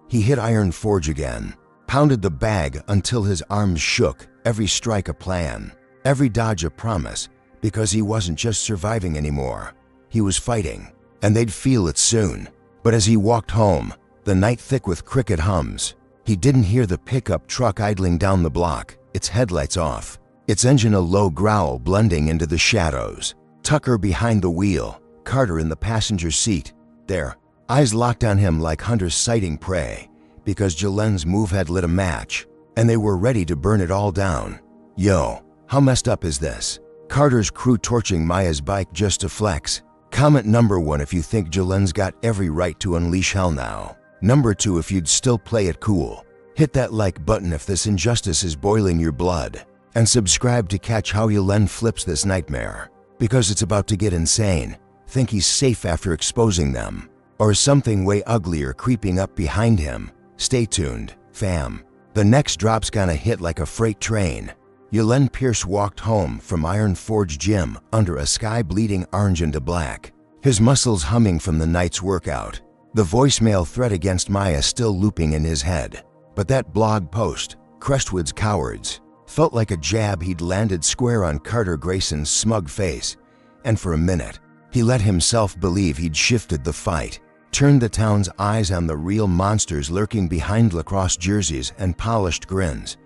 S1: He hit Iron Forge again, pounded the bag until his arms shook, every strike a plan, every dodge a promise, because he wasn't just surviving anymore. He was fighting, and they'd feel it soon. But as he walked home, the night thick with cricket hums, he didn't hear the pickup truck idling down the block, its headlights off, its engine a low growl blending into the shadows. Tucker behind the wheel, Carter in the passenger seat, their eyes locked on him like hunters sighting prey, because Jolen's move had lit a match, and they were ready to burn it all down. "Yo, how messed up is this?" Carter's crew torching Maya's bike just to flex. Comment number 1 if you think Jolen's got every right to unleash hell now. Number 2 if you'd still play it cool. Hit that like button if this injustice is boiling your blood. And subscribe to catch how Jolen flips this nightmare. Because it's about to get insane. Think he's safe after exposing them? Or is something way uglier creeping up behind him? Stay tuned, fam. The next drop's gonna hit like a freight train. Jolen Pierce walked home from Iron Forge Gym under a sky bleeding orange into black, his muscles humming from the night's workout, the voicemail threat against Maya still looping in his head. But that blog post, Crestwood's Cowards, felt like a jab he'd landed square on Carter Grayson's smug face, and for a minute, he let himself believe he'd shifted the fight, turned the town's eyes on the real monsters lurking behind lacrosse jerseys and polished grins.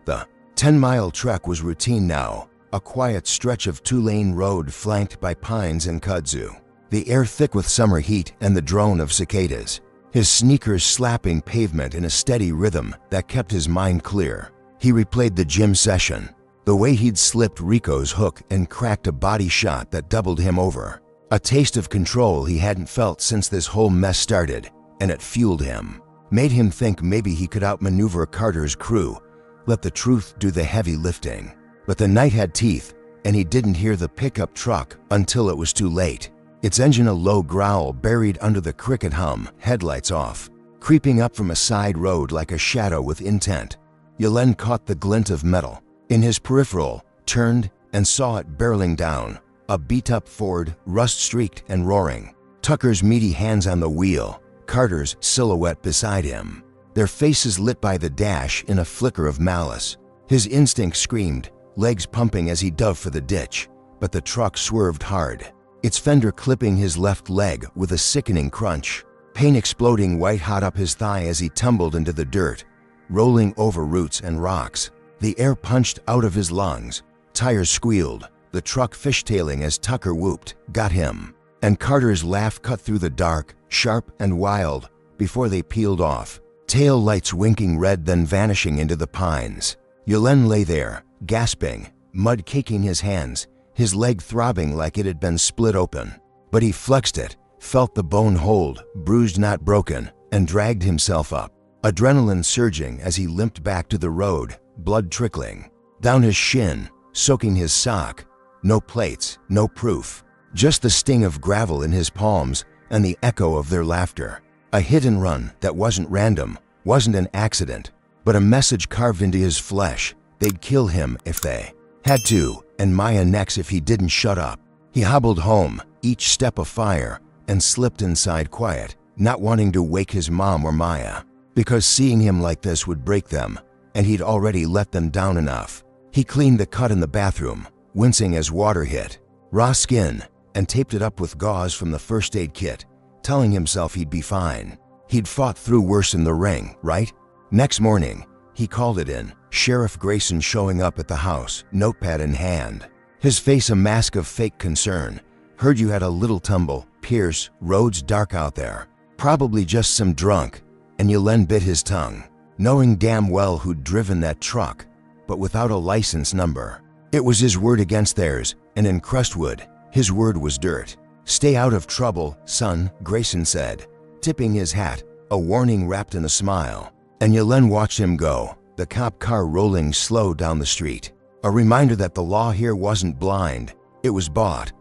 S1: The 10-mile trek was routine now, a quiet stretch of 2-lane road flanked by pines and kudzu, the air thick with summer heat and the drone of cicadas, his sneakers slapping pavement in a steady rhythm that kept his mind clear. He replayed the gym session, the way he'd slipped Rico's hook and cracked a body shot that doubled him over, a taste of control he hadn't felt since this whole mess started, and it fueled him, made him think maybe he could outmaneuver Carter's crew, let the truth do the heavy lifting. But the night had teeth, and he didn't hear the pickup truck until it was too late. Its engine a low growl buried under the cricket hum, headlights off, creeping up from a side road like a shadow with intent. Jolen caught the glint of metal in his peripheral, turned, and saw it barreling down, a beat-up Ford, rust-streaked and roaring. Tucker's meaty hands on the wheel, Carter's silhouette beside him, their faces lit by the dash in a flicker of malice. His instinct screamed, legs pumping as he dove for the ditch, but the truck swerved hard, its fender clipping his left leg with a sickening crunch, pain exploding white-hot up his thigh as he tumbled into the dirt, rolling over roots and rocks. The air punched out of his lungs, tires squealed, the truck fishtailing as Tucker whooped, "Got him!" And Carter's laugh cut through the dark, sharp and wild, before they peeled off, tail lights winking red then vanishing into the pines. Jolen lay there, gasping, mud caking his hands, his leg throbbing like it had been split open. But he flexed it, felt the bone hold, bruised not broken, and dragged himself up, adrenaline surging as he limped back to the road, blood trickling down his shin, soaking his sock. No plates, no proof, just the sting of gravel in his palms and the echo of their laughter. A hit and run that wasn't random, wasn't an accident. but a message carved into his flesh: they'd kill him if they had to, and Maya next if he didn't shut up. He hobbled home, each step a fire, and slipped inside quiet, not wanting to wake his mom or Maya, because seeing him like this would break them, and he'd already let them down enough. He cleaned the cut in the bathroom, wincing as water hit raw skin, and taped it up with gauze from the first aid kit, telling himself he'd be fine. He'd fought through worse in the ring, right? Next morning, he called it in, Sheriff Grayson showing up at the house, notepad in hand. His face a mask of fake concern. Heard you had a little tumble. Pierce, roads dark out there. Probably just some drunk. And Yelen bit his tongue, knowing damn well who'd driven that truck, but without a license number. It was his word against theirs, and in Crestwood, his word was dirt. Stay out of trouble, son, Grayson said, tipping his hat, a warning wrapped in a smile. And Yelen watched him go, the cop car rolling slow down the street. A reminder that the law here wasn't blind, it was bought.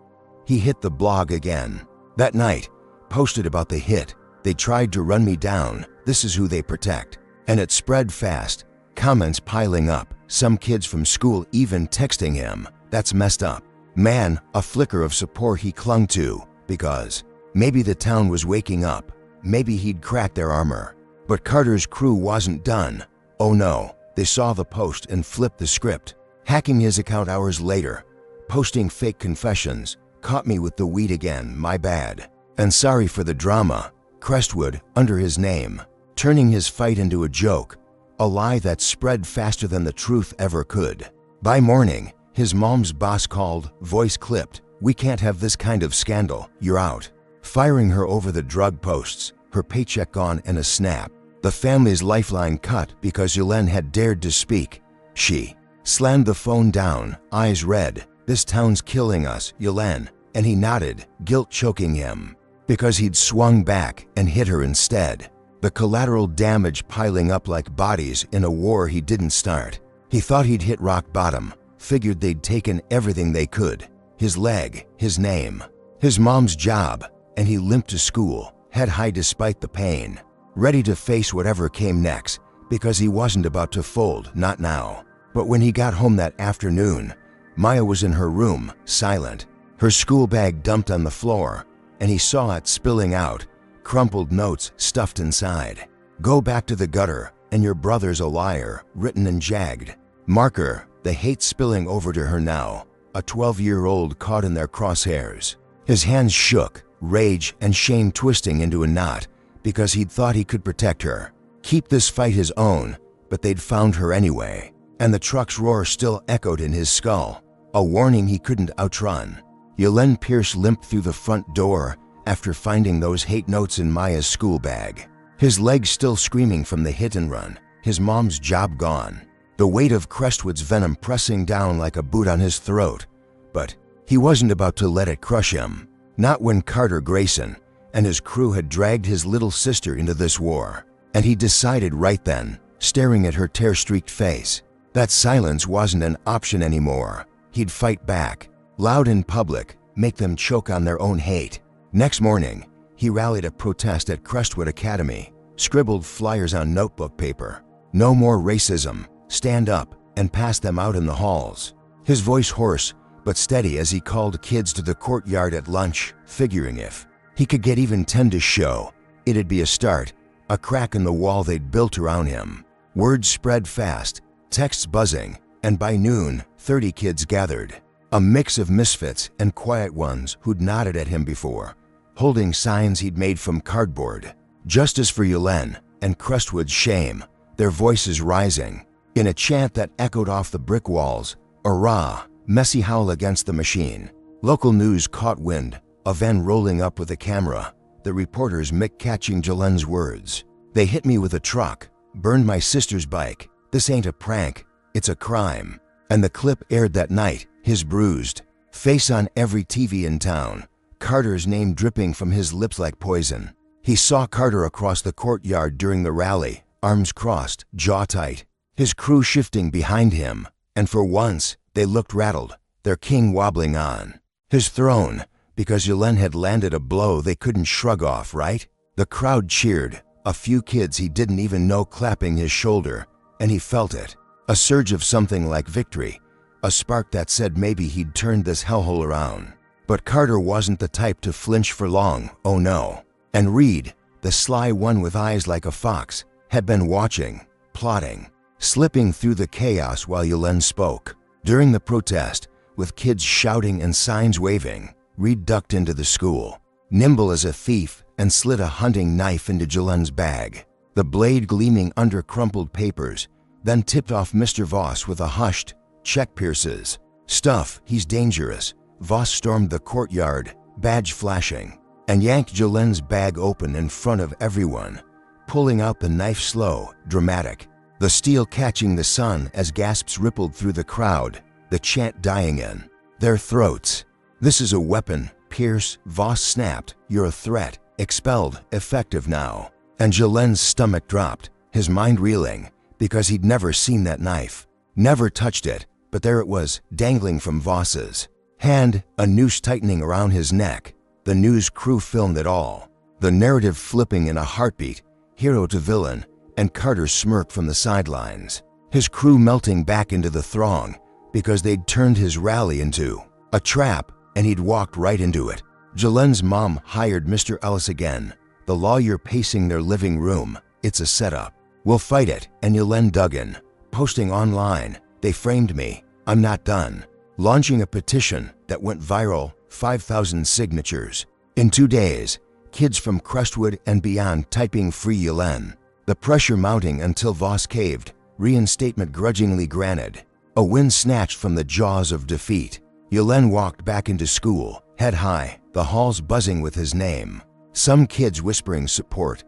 S1: He hit the blog again. That night, posted about the hit. They tried to run me down, this is who they protect. And it spread fast, comments piling up, some kids from school even texting him. That's messed up. Man, a flicker of support he clung to, because maybe the town was waking up, maybe he'd cracked their armor. But Carter's crew wasn't done. Oh no, they saw the post and flipped the script. Hacking his account hours later, posting fake confessions. Caught me with the weed again, my bad. And sorry for the drama. Crestwood, under his name. Turning his fight into a joke. A lie that spread faster than the truth ever could. By morning, his mom's boss called, voice clipped. We can't have this kind of scandal, you're out. Firing her over the drug posts, her paycheck gone in a snap. The family's lifeline cut because Yelen had dared to speak. She slammed the phone down, eyes red. This town's killing us, Yelen. And he nodded, guilt choking him. Because he'd swung back and hit her instead. The collateral damage piling up like bodies in a war he didn't start. He thought he'd hit rock bottom, figured they'd taken everything they could. His leg, his name, his mom's job, and he limped to school, head high despite the pain. Ready to face whatever came next, because he wasn't about to fold, not now. But when he got home that afternoon, Maya was in her room, silent, her school bag dumped on the floor, and he saw it spilling out, crumpled notes stuffed inside. Go back to the gutter, and your brother's a liar, written and jagged. Marker, the hate spilling over to her now, a 12-year-old caught in their crosshairs. His hands shook, rage and shame twisting into a knot, because he'd thought he could protect her, keep this fight his own, but they'd found her anyway, and the truck's roar still echoed in his skull, a warning he couldn't outrun. Yelen Pierce limped through the front door after finding those hate notes in Maya's school bag, his legs still screaming from the hit and run, his mom's job gone, the weight of Crestwood's venom pressing down like a boot on his throat. But he wasn't about to let it crush him, not when Carter Grayson and his crew had dragged his little sister into this war. And he decided right then, staring at her tear-streaked face, that silence wasn't an option anymore. He'd fight back, loud in public, make them choke on their own hate. Next morning, he rallied a protest at Crestwood Academy, scribbled flyers on notebook paper. No more racism, stand up, and passed them out in the halls. His voice hoarse, but steady as he called kids to the courtyard at lunch, figuring if he could get even 10 to show, it'd be a start, a crack in the wall they'd built around him. Word spread fast, texts buzzing, and by noon, 30 kids gathered. A mix of misfits and quiet ones who'd nodded at him before, holding signs he'd made from cardboard. Justice for Yelen and Crestwood's shame, their voices rising. In a chant that echoed off the brick walls, a raw, messy howl against the machine. Local news caught wind, a van rolling up with a camera, the reporters catching Yelen's words. They hit me with a truck, burned my sister's bike. This ain't a prank, it's a crime. And the clip aired that night, his bruised face on every TV in town, Carter's name dripping from his lips like poison. He saw Carter across the courtyard during the rally, arms crossed, jaw tight, his crew shifting behind him, and for once, they looked rattled, their king wobbling on his throne, because Yelen had landed a blow they couldn't shrug off, right? The crowd cheered, a few kids he didn't even know clapping his shoulder, and he felt it. A surge of something like victory, a spark that said maybe he'd turned this hellhole around. But Carter wasn't the type to flinch for long, oh no. And Reed, the sly one with eyes like a fox, had been watching, plotting, slipping through the chaos while Yelena spoke. During the protest, with kids shouting and signs waving, Reed ducked into the school, nimble as a thief, and slid a hunting knife into Yelena's bag, the blade gleaming under crumpled papers, then tipped off Mr. Voss with a hushed, "Check Pierce's stuff, he's dangerous." Voss stormed the courtyard, badge flashing, and yanked Yelena's bag open in front of everyone, pulling out the knife slow, dramatic, the steel catching the sun as gasps rippled through the crowd, the chant dying in their throats. "This is a weapon, Pierce," Voss snapped. "You're a threat. Expelled, effective now." And Yelena's stomach dropped, his mind reeling, because he'd never seen that knife, never touched it, but there it was, dangling from Voss's hand, a noose tightening around his neck. The news crew filmed it all, the narrative flipping in a heartbeat, hero to villain, and Carter smirked from the sidelines, his crew melting back into the throng, because they'd turned his rally into a trap, and he'd walked right into it. Yelena's mom hired Mr. Ellis again, the lawyer pacing their living room. "It's a setup. We'll fight it." And Yelena dug in, posting online, "They framed me. I'm not done." Launching a petition that went viral, 5,000 signatures. In 2 days, kids from Crestwood and beyond typing "Free Yelena." The pressure mounting until Voss caved, reinstatement grudgingly granted, a win snatched from the jaws of defeat. Yelena walked back into school, head high, the halls buzzing with his name. Some kids whispering support,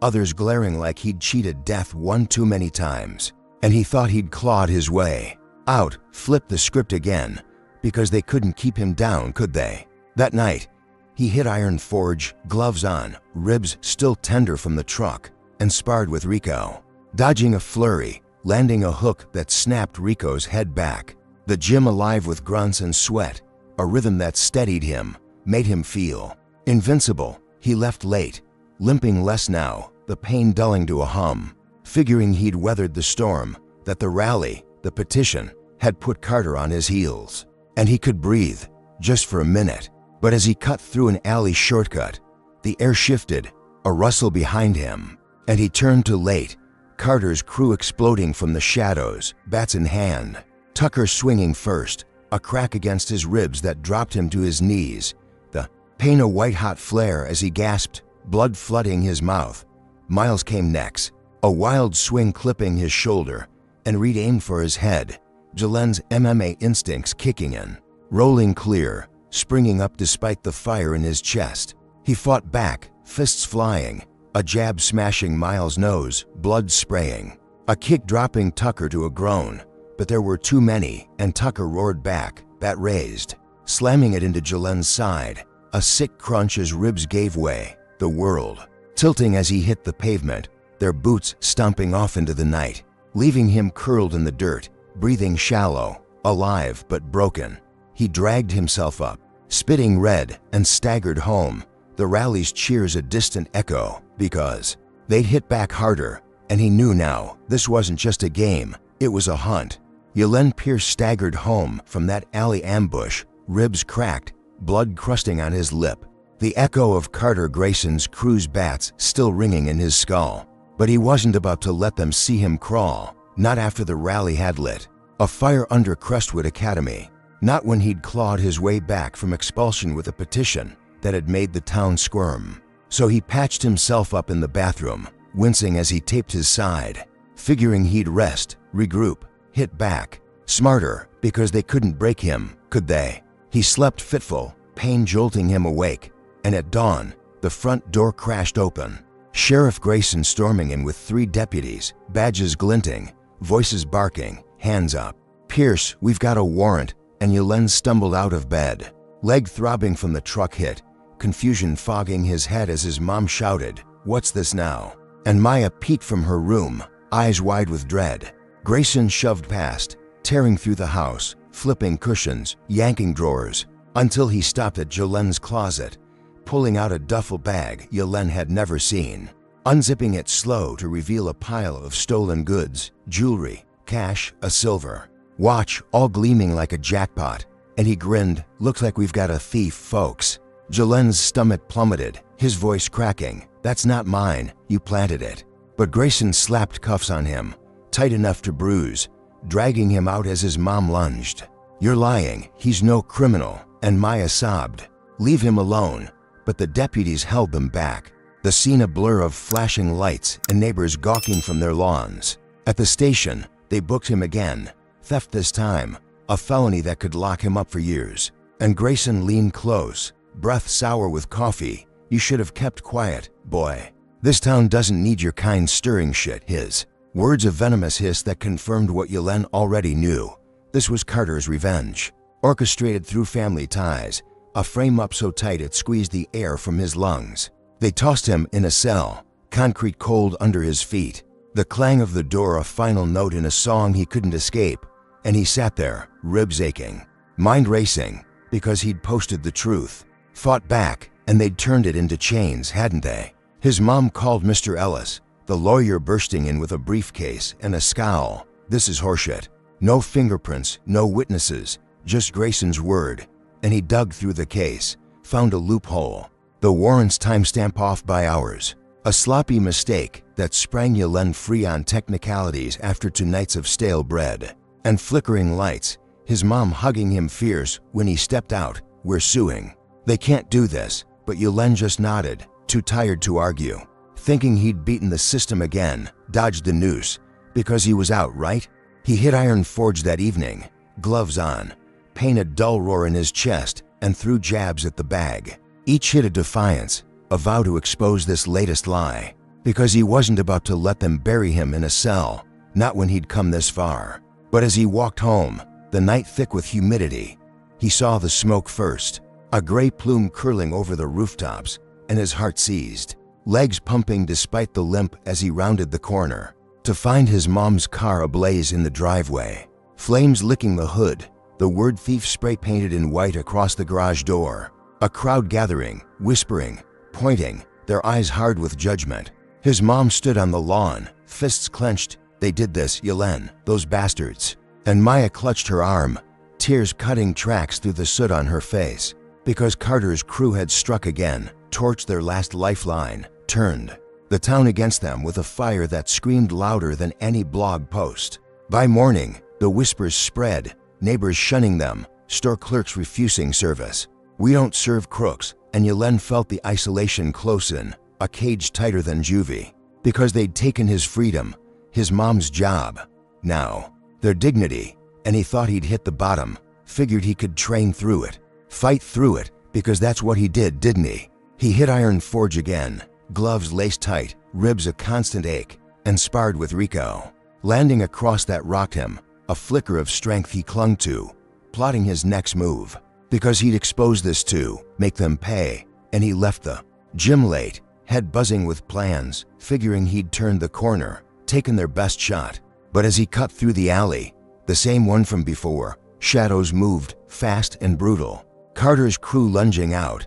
S1: others glaring like he'd cheated death one too many times. And he thought he'd clawed his way out, flipped the script again, because they couldn't keep him down, could they? That night, he hit Iron Forge, gloves on, ribs still tender from the truck, and sparred with Rico, dodging a flurry, landing a hook that snapped Rico's head back. The gym alive with grunts and sweat, a rhythm that steadied him, made him feel invincible. He left late, limping less now, the pain dulling to a hum, figuring he'd weathered the storm, that the rally, the petition, had put Carter on his heels. And he could breathe, just for a minute. But as he cut through an alley shortcut, the air shifted, a rustle behind him, and he turned to late, Carter's crew exploding from the shadows, bats in hand. Tucker swinging first, a crack against his ribs that dropped him to his knees, the pain a white-hot flare as he gasped, blood flooding his mouth. Miles came next, a wild swing clipping his shoulder, and Reed aimed for his head, Yelena's MMA instincts kicking in, rolling clear, springing up despite the fire in his chest. He fought back, fists flying, a jab smashing Miles' nose, blood spraying, a kick dropping Tucker to a groan, but there were too many, and Tucker roared back, bat raised, slamming it into Yelena's side, a sick crunch as ribs gave way, the world tilting as he hit the pavement, their boots stomping off into the night, leaving him curled in the dirt, breathing shallow, alive but broken. He dragged himself up, spitting red, and staggered home, the rally's cheers a distant echo, because they'd hit back harder, and he knew now this wasn't just a game, it was a hunt. Yelena Pierce staggered home from that alley ambush, ribs cracked, blood crusting on his lip, the echo of Carter Grayson's crew's bats still ringing in his skull. But he wasn't about to let them see him crawl, not after the rally had lit a fire under Crestwood Academy, not when he'd clawed his way back from expulsion with a petition that had made the town squirm. So he patched himself up in the bathroom, wincing as he taped his side, figuring he'd rest, regroup, hit back, smarter, because they couldn't break him, could they? He slept fitful, pain jolting him awake, and at dawn, the front door crashed open. Sheriff Grayson storming in with 3 deputies, badges glinting, voices barking, hands up. "Pierce, we've got a warrant," and Yelena stumbled out of bed, leg throbbing from the truck hit, confusion fogging his head as his mom shouted, "What's this now?" And Maya peeked from her room, eyes wide with dread. Grayson shoved past, tearing through the house, flipping cushions, yanking drawers, until he stopped at Yelena's closet, pulling out a duffel bag Yelena had never seen. unzipping it slow to reveal a pile of stolen goods, jewelry, cash, a silver watch, all gleaming like a jackpot. And he grinned. "Looks like we've got a thief, folks." Jalen's stomach plummeted, his voice cracking. "That's not mine. You planted it." But Grayson slapped cuffs on him, tight enough to bruise, dragging him out as his mom lunged. "You're lying. He's no criminal." And Maya sobbed. "Leave him alone." But the deputies held them back, the scene a blur of flashing lights and neighbors gawking from their lawns. At the station, they booked him again. Theft this time, a felony that could lock him up for years. And Grayson leaned close, breath sour with coffee. "You should have kept quiet, boy. This town doesn't need your kind stirring shit." His words a venomous hiss that confirmed what Yelen already knew. This was Carter's revenge, orchestrated through family ties, a frame up so tight it squeezed the air from his lungs. They tossed him in a cell, concrete cold under his feet, the clang of the door a final note in a song he couldn't escape. And he sat there, ribs aching, mind racing, because he'd posted the truth, fought back, and they'd turned it into chains, hadn't they? His mom called Mr. Ellis, the lawyer bursting in with a briefcase and a scowl. "This is horseshit. No fingerprints, no witnesses, just Grayson's word." And he dug through the case, found a loophole. The warrants timestamp off by hours. A sloppy mistake that sprang Yelen free on technicalities after 2 nights of stale bread. And flickering lights, his mom hugging him fierce when he stepped out. "We're suing." "They can't do this." But Yelen just nodded, too tired to argue, thinking he'd beaten the system again, dodged the noose, because he was out, right? He hit Iron Forge that evening, gloves on, pain a dull roar in his chest, and threw jabs at the bag. Each hit a defiance, a vow to expose this latest lie, because he wasn't about to let them bury him in a cell, not when he'd come this far. But as he walked home, the night thick with humidity, he saw the smoke first, a gray plume curling over the rooftops, and his heart seized, legs pumping despite the limp as he rounded the corner, to find his mom's car ablaze in the driveway, flames licking the hood, the word "thief" spray painted in white across the garage door, a crowd gathering, whispering, pointing, their eyes hard with judgment. His mom stood on the lawn, fists clenched. "They did this, Yelen, those bastards." And Maya clutched her arm, tears cutting tracks through the soot on her face, because Carter's crew had struck again, torched their last lifeline, turned the town against them with a fire that screamed louder than any blog post. By morning, the whispers spread, neighbors shunning them, store clerks refusing service. "We don't serve crooks." And Yelen felt the isolation close in, a cage tighter than juvie, because they'd taken his freedom, his mom's job, now their dignity, and he thought he'd hit the bottom, figured he could train through it, fight through it, because that's what he did, didn't he? He hit Iron Forge again, gloves laced tight, ribs a constant ache, and sparred with Rico. Landing across that rocked him, a flicker of strength he clung to, plotting his next move, because he'd expose this too, make them pay. And he left the gym late, head buzzing with plans, figuring he'd turned the corner, taken their best shot. But as he cut through the alley, the same one from before, shadows moved, fast and brutal. Carter's crew lunging out,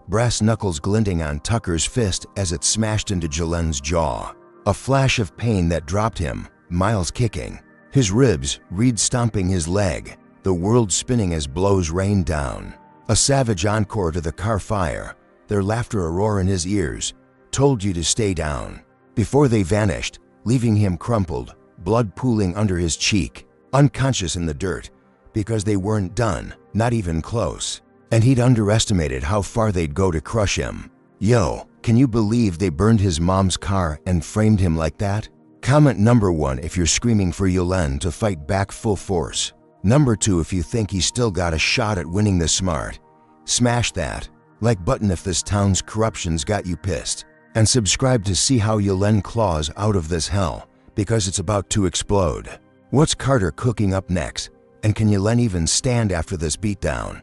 S1: brass knuckles glinting on Tucker's fist as it smashed into Jalen's jaw. A flash of pain that dropped him, Miles kicking, his ribs, Reed stomping his leg, the world spinning as blows rained down. A savage encore to the car fire, their laughter a roar in his ears, told you to stay down. Before they vanished, leaving him crumpled, blood pooling under his cheek, unconscious in the dirt, because they weren't done, not even close. And he'd underestimated how far they'd go to crush him. Yo, can you believe they burned his mom's car and framed him like that? Comment number 1 if you're screaming for Yelen to fight back full force. Number 2 if you think he's still got a shot at winning this smart. Smash that like button if this town's corruption's got you pissed. And subscribe to see how Yelen claws out of this hell, because it's about to explode. What's Carter cooking up next? And can Yelen even stand after this beatdown?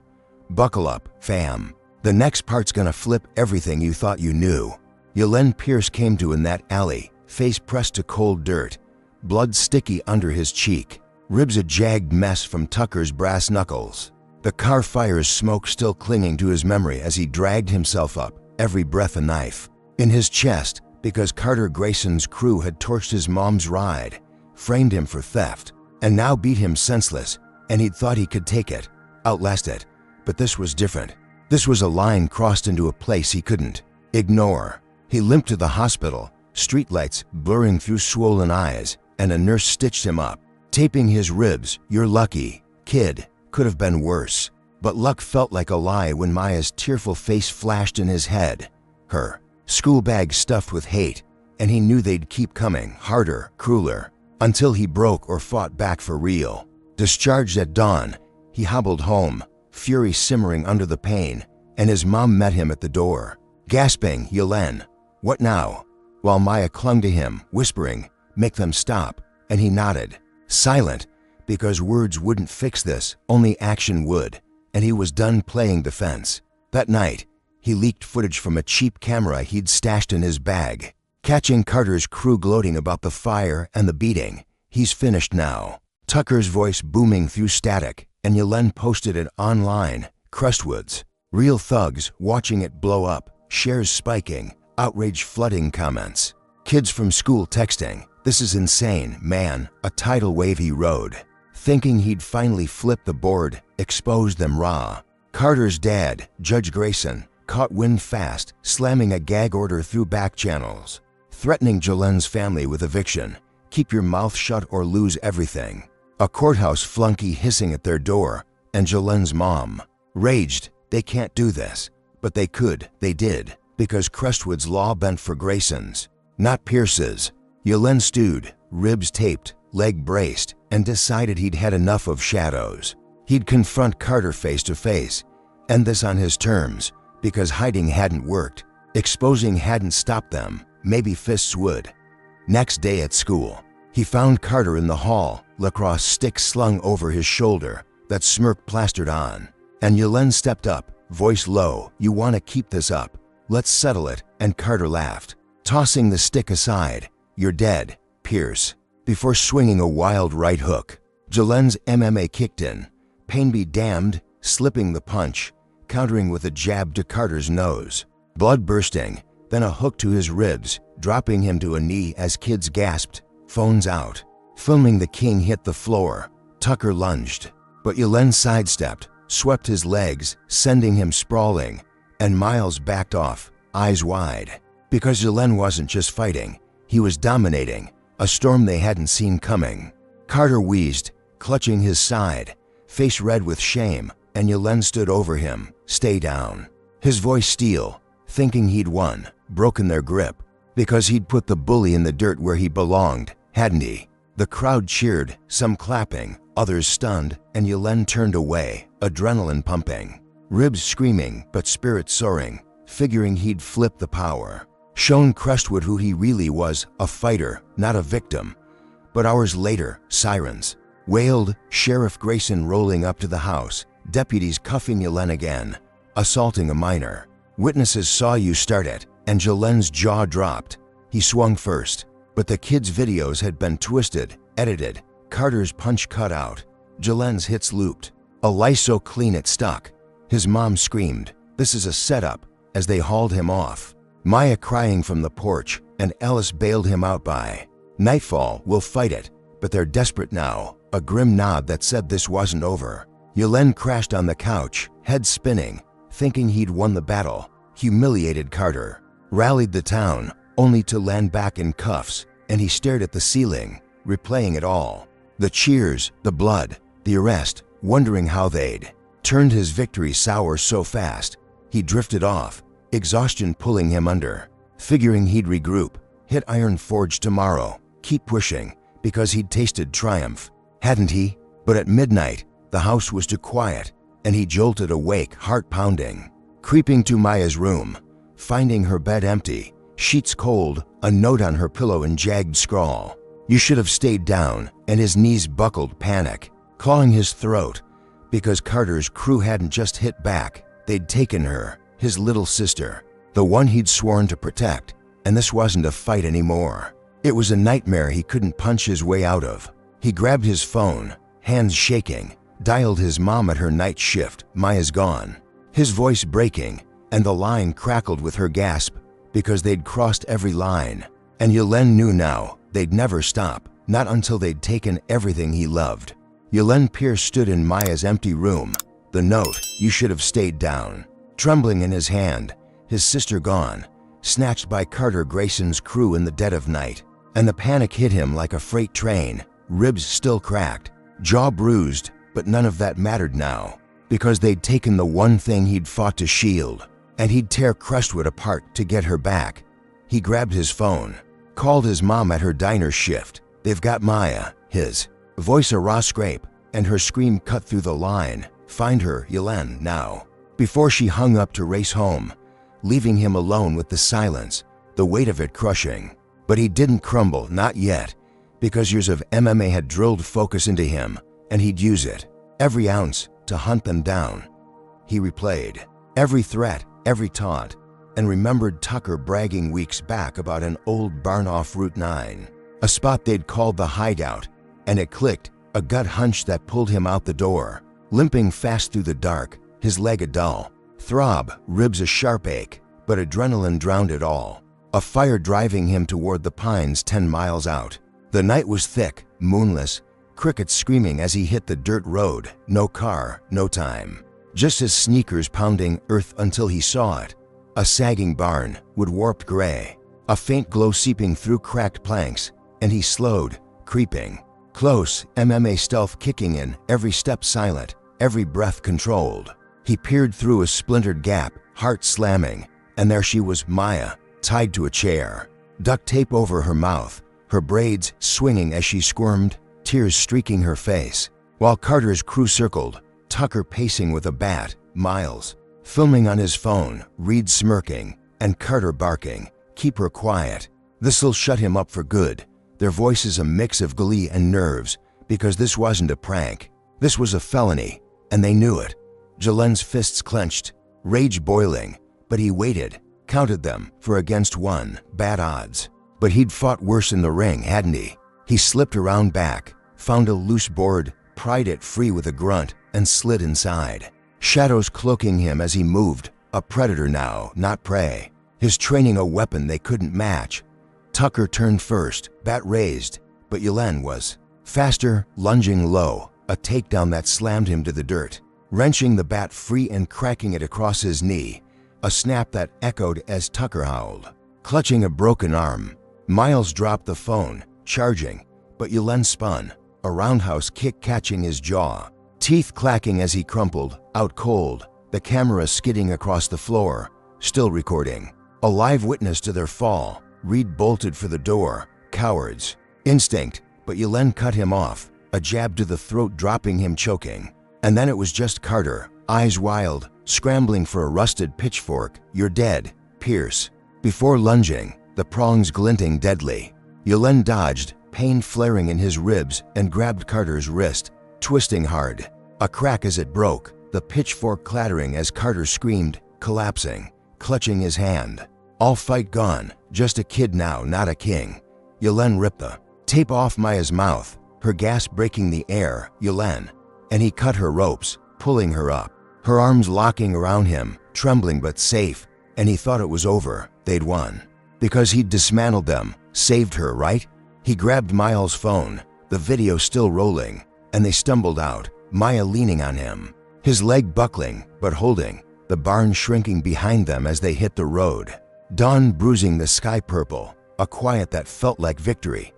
S1: Buckle up, fam. The next part's gonna flip everything you thought you knew. Yelen Pierce came to in that alley, face pressed to cold dirt, blood sticky under his cheek, ribs a jagged mess from Tucker's brass knuckles. The car fire's smoke still clinging to his memory as he dragged himself up, every breath a knife. In his chest, because Carter Grayson's crew had torched his mom's ride, framed him for theft, and now beat him senseless, and he'd thought he could take it, outlast it. But this was different. This was a line crossed into a place he couldn't ignore. He limped to the hospital, streetlights blurring through swollen eyes, and a nurse stitched him up, taping his ribs. "You're lucky, kid. Could have been worse." But luck felt like a lie when Maya's tearful face flashed in his head. Her school bag stuffed with hate, and he knew they'd keep coming, harder, crueler, until he broke or fought back for real. Discharged at dawn, he hobbled home, fury simmering under the pain, and his mom met him at the door, gasping, "Yelen, what now?" While Maya clung to him, whispering, "Make them stop," and he nodded, silent, because words wouldn't fix this, only action would, and he was done playing defense. That night, he leaked footage from a cheap camera he'd stashed in his bag, catching Carter's crew gloating about the fire and the beating. "He's finished now." Tucker's voice booming through static, and Yelen posted it online. Crestwood's real thugs watching it blow up, shares spiking, outrage flooding comments. Kids from school texting, "This is insane, man," a tidal wave he rode, thinking he'd finally flip the board, expose them raw. Carter's dad, Judge Grayson, caught wind fast, slamming a gag order through back channels, threatening Jolen's family with eviction. "Keep your mouth shut or lose everything." A courthouse flunky hissing at their door, and Jolen's mom raged, "They can't do this." But they could, they did, because Crestwood's law bent for Grayson's, not Pierce's. Yelen stewed, ribs taped, leg braced, and decided he'd had enough of shadows. He'd confront Carter face to face, and this on his terms, because hiding hadn't worked, exposing hadn't stopped them, maybe fists would. Next day at school, he found Carter in the hall, lacrosse stick slung over his shoulder, that smirk plastered on. And Yelen stepped up, voice low, "You want to keep this up? Let's settle it," and Carter laughed, tossing the stick aside. "You're dead, Pierce," before swinging a wild right hook. Jolen's MMA kicked in, pain be damned, slipping the punch, countering with a jab to Carter's nose. Blood bursting, then a hook to his ribs, dropping him to a knee as kids gasped, phones out. Filming the king hit the floor, Tucker lunged, but Yelen sidestepped, swept his legs, sending him sprawling, and Miles backed off, eyes wide. Because Yelen wasn't just fighting, he was dominating, a storm they hadn't seen coming. Carter wheezed, clutching his side, face red with shame, and Yelen stood over him, "Stay down." His voice steel, thinking he'd won, broken their grip, because he'd put the bully in the dirt where he belonged, hadn't he? The crowd cheered, some clapping, others stunned, and Yelen turned away, adrenaline pumping, ribs screaming but spirit soaring, figuring he'd flip the power, shown Crestwood who he really was, a fighter, not a victim. But hours later, sirens wailed, Sheriff Grayson rolling up to the house, deputies cuffing Yelen again, assaulting a minor. "Witnesses saw you start it," and Jolen's jaw dropped. He swung first, but the kids' videos had been twisted, edited, Carter's punch cut out, Jolen's hits looped, a lie so clean it stuck. His mom screamed, "This is a setup," as they hauled him off. Maya crying from the porch, and Ellis bailed him out by nightfall. "We'll fight it," but they're desperate now, a grim nod that said this wasn't over. Yelen crashed on the couch, head spinning, thinking he'd won the battle, humiliated Carter, rallied the town, only to land back in cuffs, and he stared at the ceiling, replaying it all. The cheers, the blood, the arrest, wondering how they'd turned his victory sour so fast. He drifted off, exhaustion pulling him under, figuring he'd regroup, hit Iron Forge tomorrow, keep pushing, because he'd tasted triumph, hadn't he? But at midnight, the house was too quiet, and he jolted awake, heart pounding, creeping to Maya's room, finding her bed empty, sheets cold, a note on her pillow in jagged scrawl. "You should have stayed down," and his knees buckled, panic, clawing his throat, because Carter's crew hadn't just hit back, they'd taken her, his little sister, the one he'd sworn to protect, and this wasn't a fight anymore. It was a nightmare he couldn't punch his way out of. He grabbed his phone, hands shaking, dialed his mom at her night shift, Maya's gone, his voice breaking, and the line crackled with her gasp, because they'd crossed every line. And Yelen knew now they'd never stop, not until they'd taken everything he loved. Yelen Pierce stood in Maya's empty room, the note, "You should have stayed down," trembling in his hand, his sister gone, snatched by Carter Grayson's crew in the dead of night. And the panic hit him like a freight train, ribs still cracked, jaw bruised, but none of that mattered now, because they'd taken the one thing he'd fought to shield, and he'd tear Crestwood apart to get her back. He grabbed his phone, called his mom at her diner shift. "They've got Maya," his voice a raw scrape, and her scream cut through the line. "Find her, Yelen, now." Before she hung up to race home, leaving him alone with the silence, the weight of it crushing. But he didn't crumble, not yet, because years of MMA had drilled focus into him, and he'd use it, every ounce, to hunt them down. He replayed every threat, every taunt, and remembered Tucker bragging weeks back about an old barn off Route 9, a spot they'd called the hideout, and it clicked, a gut hunch that pulled him out the door, limping fast through the dark, his leg a dull throb, ribs a sharp ache, but adrenaline drowned it all, a fire driving him toward the pines 10 miles out. The night was thick, moonless, crickets screaming as he hit the dirt road, no car, no time, just his sneakers pounding earth until he saw it. A sagging barn, wood warped gray, a faint glow seeping through cracked planks, and he slowed, creeping. Close, MMA stealth kicking in, every step silent, every breath controlled. He peered through a splintered gap, heart slamming, and there she was, Maya, tied to a chair, duct tape over her mouth, her braids swinging as she squirmed, tears streaking her face. While Carter's crew circled, Tucker pacing with a bat, Miles filming on his phone, Reed smirking, and Carter barking, "Keep her quiet. This'll shut him up for good." Their voices a mix of glee and nerves, because this wasn't a prank. This was a felony, and they knew it. Jalen's fists clenched, rage boiling, but he waited, counted them, for against one, bad odds. But he'd fought worse in the ring, hadn't he? He slipped around back, found a loose board, pried it free with a grunt, and slid inside. Shadows cloaking him as he moved, a predator now, not prey. His training a weapon they couldn't match. Tucker turned first, bat raised, but Yelen was faster, lunging low, a takedown that slammed him to the dirt, wrenching the bat free and cracking it across his knee, a snap that echoed as Tucker howled. Clutching a broken arm, Miles dropped the phone, charging, but Yelen spun, a roundhouse kick catching his jaw, teeth clacking as he crumpled, out cold, the camera skidding across the floor, still recording. A live witness to their fall, Reed bolted for the door, cowards. Instinct, but Yelen cut him off, a jab to the throat dropping him choking. And then it was just Carter, eyes wild, scrambling for a rusted pitchfork. "You're dead, Pierce." Before lunging, the prongs glinting deadly. Yelen dodged, pain flaring in his ribs, and grabbed Carter's wrist, twisting hard. A crack as it broke, the pitchfork clattering as Carter screamed, collapsing, clutching his hand. All fight gone, just a kid now, not a king. Yelen ripped the tape off Maya's mouth, her gasp breaking the air. Yelen. And he cut her ropes, pulling her up, her arms locking around him, trembling but safe, and he thought it was over, they'd won. Because he'd dismantled them, saved her, right? He grabbed Miles' phone, the video still rolling, and they stumbled out, Maya leaning on him, his leg buckling but holding, the barn shrinking behind them as they hit the road. Dawn bruising the sky purple, a quiet that felt like victory.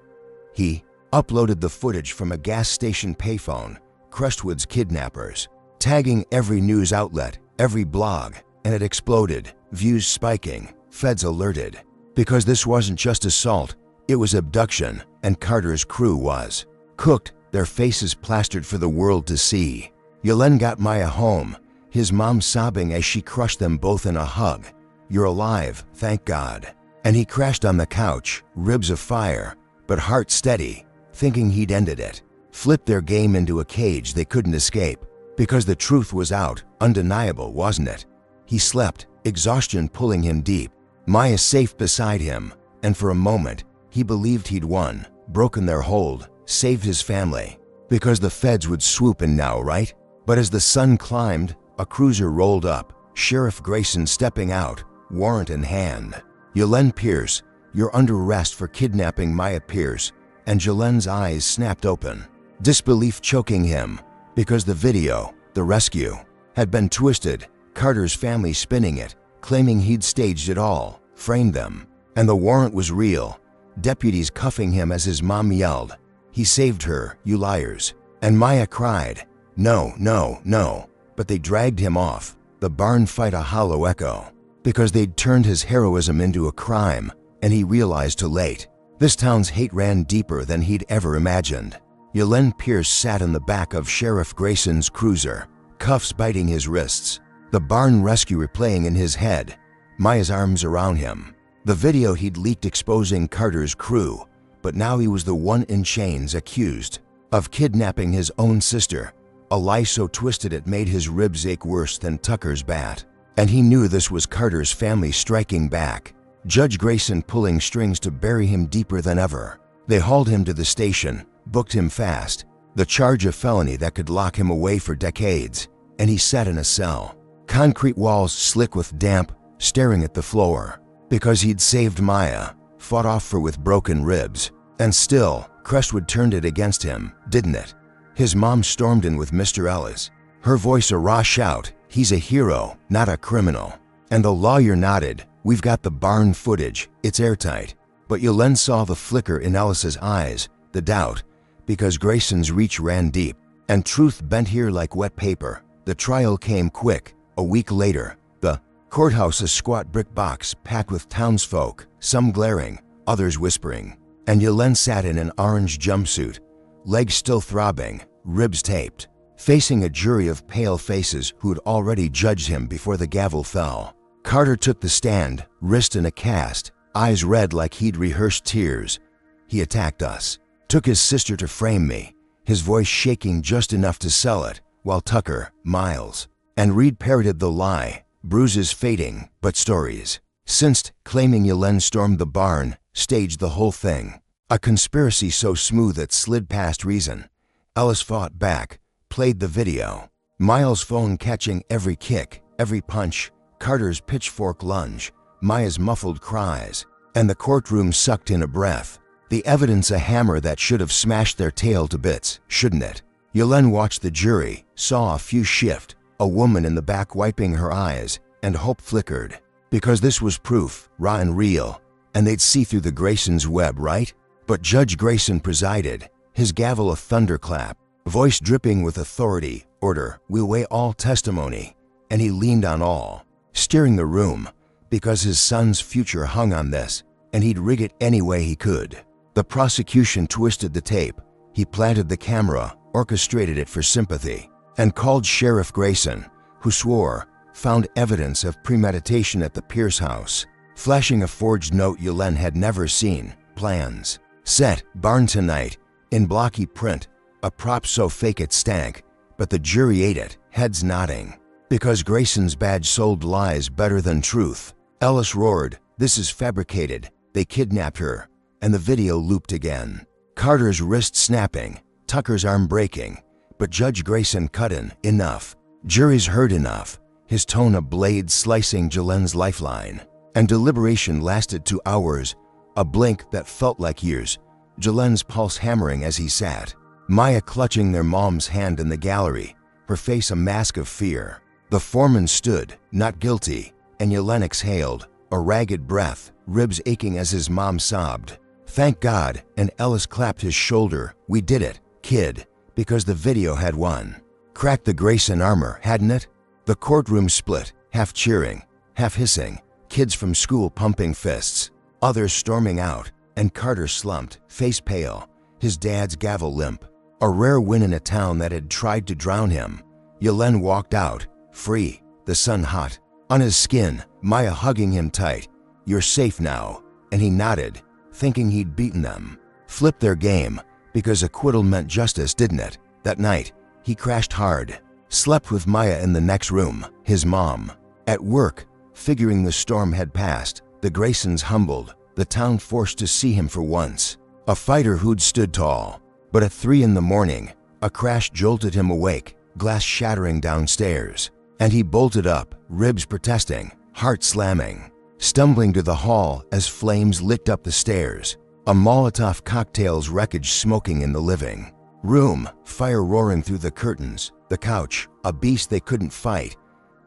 S1: He uploaded the footage from a gas station payphone, Crestwood's kidnappers, tagging every news outlet, every blog, and it exploded, views spiking, feds alerted. Because this wasn't just assault, it was abduction, and Carter's crew was cooked, their faces plastered for the world to see. Yelen got Maya home, his mom sobbing as she crushed them both in a hug. "You're alive, thank God." And he crashed on the couch, ribs afire, but heart steady, thinking he'd ended it. Flipped their game into a cage they couldn't escape, because the truth was out, undeniable, wasn't it? He slept, exhaustion pulling him deep, Maya safe beside him, and for a moment, he believed he'd won, broken their hold, saved his family, because the feds would swoop in now, right? But as the sun climbed, a cruiser rolled up, Sheriff Grayson stepping out, warrant in hand. Yelena Pierce, you're under arrest for kidnapping Maya Pierce, and Yelena's eyes snapped open, disbelief choking him, because the video, the rescue, had been twisted, Carter's family spinning it, claiming he'd staged it all, framed them, and the warrant was real. Deputies cuffing him as his mom yelled, "He saved her, you liars." And Maya cried, "No, no, no," but they dragged him off, the barn fight a hollow echo, because they'd turned his heroism into a crime, and he realized too late. This town's hate ran deeper than he'd ever imagined. Yelena Pierce sat in the back of Sheriff Grayson's cruiser, cuffs biting his wrists, the barn rescue replaying in his head, Maya's arms around him. The video he'd leaked exposing Carter's crew, but now he was the one in chains accused of kidnapping his own sister, a lie so twisted it made his ribs ache worse than Tucker's bat. And he knew this was Carter's family striking back, Judge Grayson pulling strings to bury him deeper than ever. They hauled him to the station, booked him fast, the charge of felony that could lock him away for decades, and he sat in a cell, concrete walls slick with damp, staring at the floor, because he'd saved Maya, fought off for with broken ribs. And still, Crestwood turned it against him, didn't it? His mom stormed in with Mr. Ellis, her voice a raw shout, "He's a hero, not a criminal." And the lawyer nodded, "We've got the barn footage, it's airtight." But Yelena saw the flicker in Ellis's eyes, the doubt, because Grayson's reach ran deep, and truth bent here like wet paper. The trial came quick. A week later, the courthouse, a squat brick box packed with townsfolk, some glaring, others whispering. And Yelena sat in an orange jumpsuit, legs still throbbing, ribs taped, facing a jury of pale faces who'd already judged him before the gavel fell. Carter took the stand, wrist in a cast, eyes red like he'd rehearsed tears. "He attacked us, took his sister to frame me," his voice shaking just enough to sell it, while Tucker, Miles, and Reed parroted the lie, bruises fading, but stories. Since claiming Yelena stormed the barn, staged the whole thing. A conspiracy so smooth it slid past reason. Ellis fought back, played the video. Miles' phone catching every kick, every punch, Carter's pitchfork lunge, Maya's muffled cries, and the courtroom sucked in a breath. The evidence a hammer that should have smashed their tail to bits, shouldn't it? Yelena watched the jury, saw a few shift, a woman in the back wiping her eyes, and hope flickered. Because this was proof, raw and real, and they'd see through the Grayson's web, right? But Judge Grayson presided, his gavel a thunderclap, voice dripping with authority, order, "We'll weigh all testimony," and he leaned on all, steering the room, because his son's future hung on this, and he'd rig it any way he could. The prosecution twisted the tape, he planted the camera, orchestrated it for sympathy, and called Sheriff Grayson, who swore, found evidence of premeditation at the Pierce house, flashing a forged note Yelena had never seen, plans. Set, barn tonight, in blocky print, a prop so fake it stank, but the jury ate it, heads nodding. Because Grayson's badge sold lies better than truth. Ellis roared, "This is fabricated, they kidnapped her," and the video looped again. Carter's wrist snapping, Tucker's arm breaking, but Judge Grayson cut in, "Enough." Jury's heard enough, his tone a blade slicing Yelena's lifeline. And deliberation lasted 2 hours, a blink that felt like years, Yelena's pulse hammering as he sat. Maya clutching their mom's hand in the gallery, her face a mask of fear. The foreman stood, not guilty, and Yelena exhaled, a ragged breath, ribs aching as his mom sobbed. "Thank God," and Ellis clapped his shoulder, "We did it, kid," because the video had won. Cracked the Grayson armor, hadn't it? The courtroom split, half cheering, half hissing, kids from school pumping fists, others storming out, and Carter slumped, face pale, his dad's gavel limp. A rare win in a town that had tried to drown him. Yelena walked out, free, the sun hot, on his skin, Maya hugging him tight. "You're safe now," and he nodded, thinking he'd beaten them. Flipped their game, because acquittal meant justice, didn't it? That night, he crashed hard, slept with Maya in the next room, his mom. At work, figuring the storm had passed, the Graysons humbled, the town forced to see him for once. A fighter who'd stood tall. But at 3 in the morning, a crash jolted him awake, glass shattering downstairs. And he bolted up, ribs protesting, heart slamming. stumbling to the hall as flames licked up the stairs. A Molotov cocktail's wreckage smoking in the living room, fire roaring through the curtains, the couch, a beast they couldn't fight.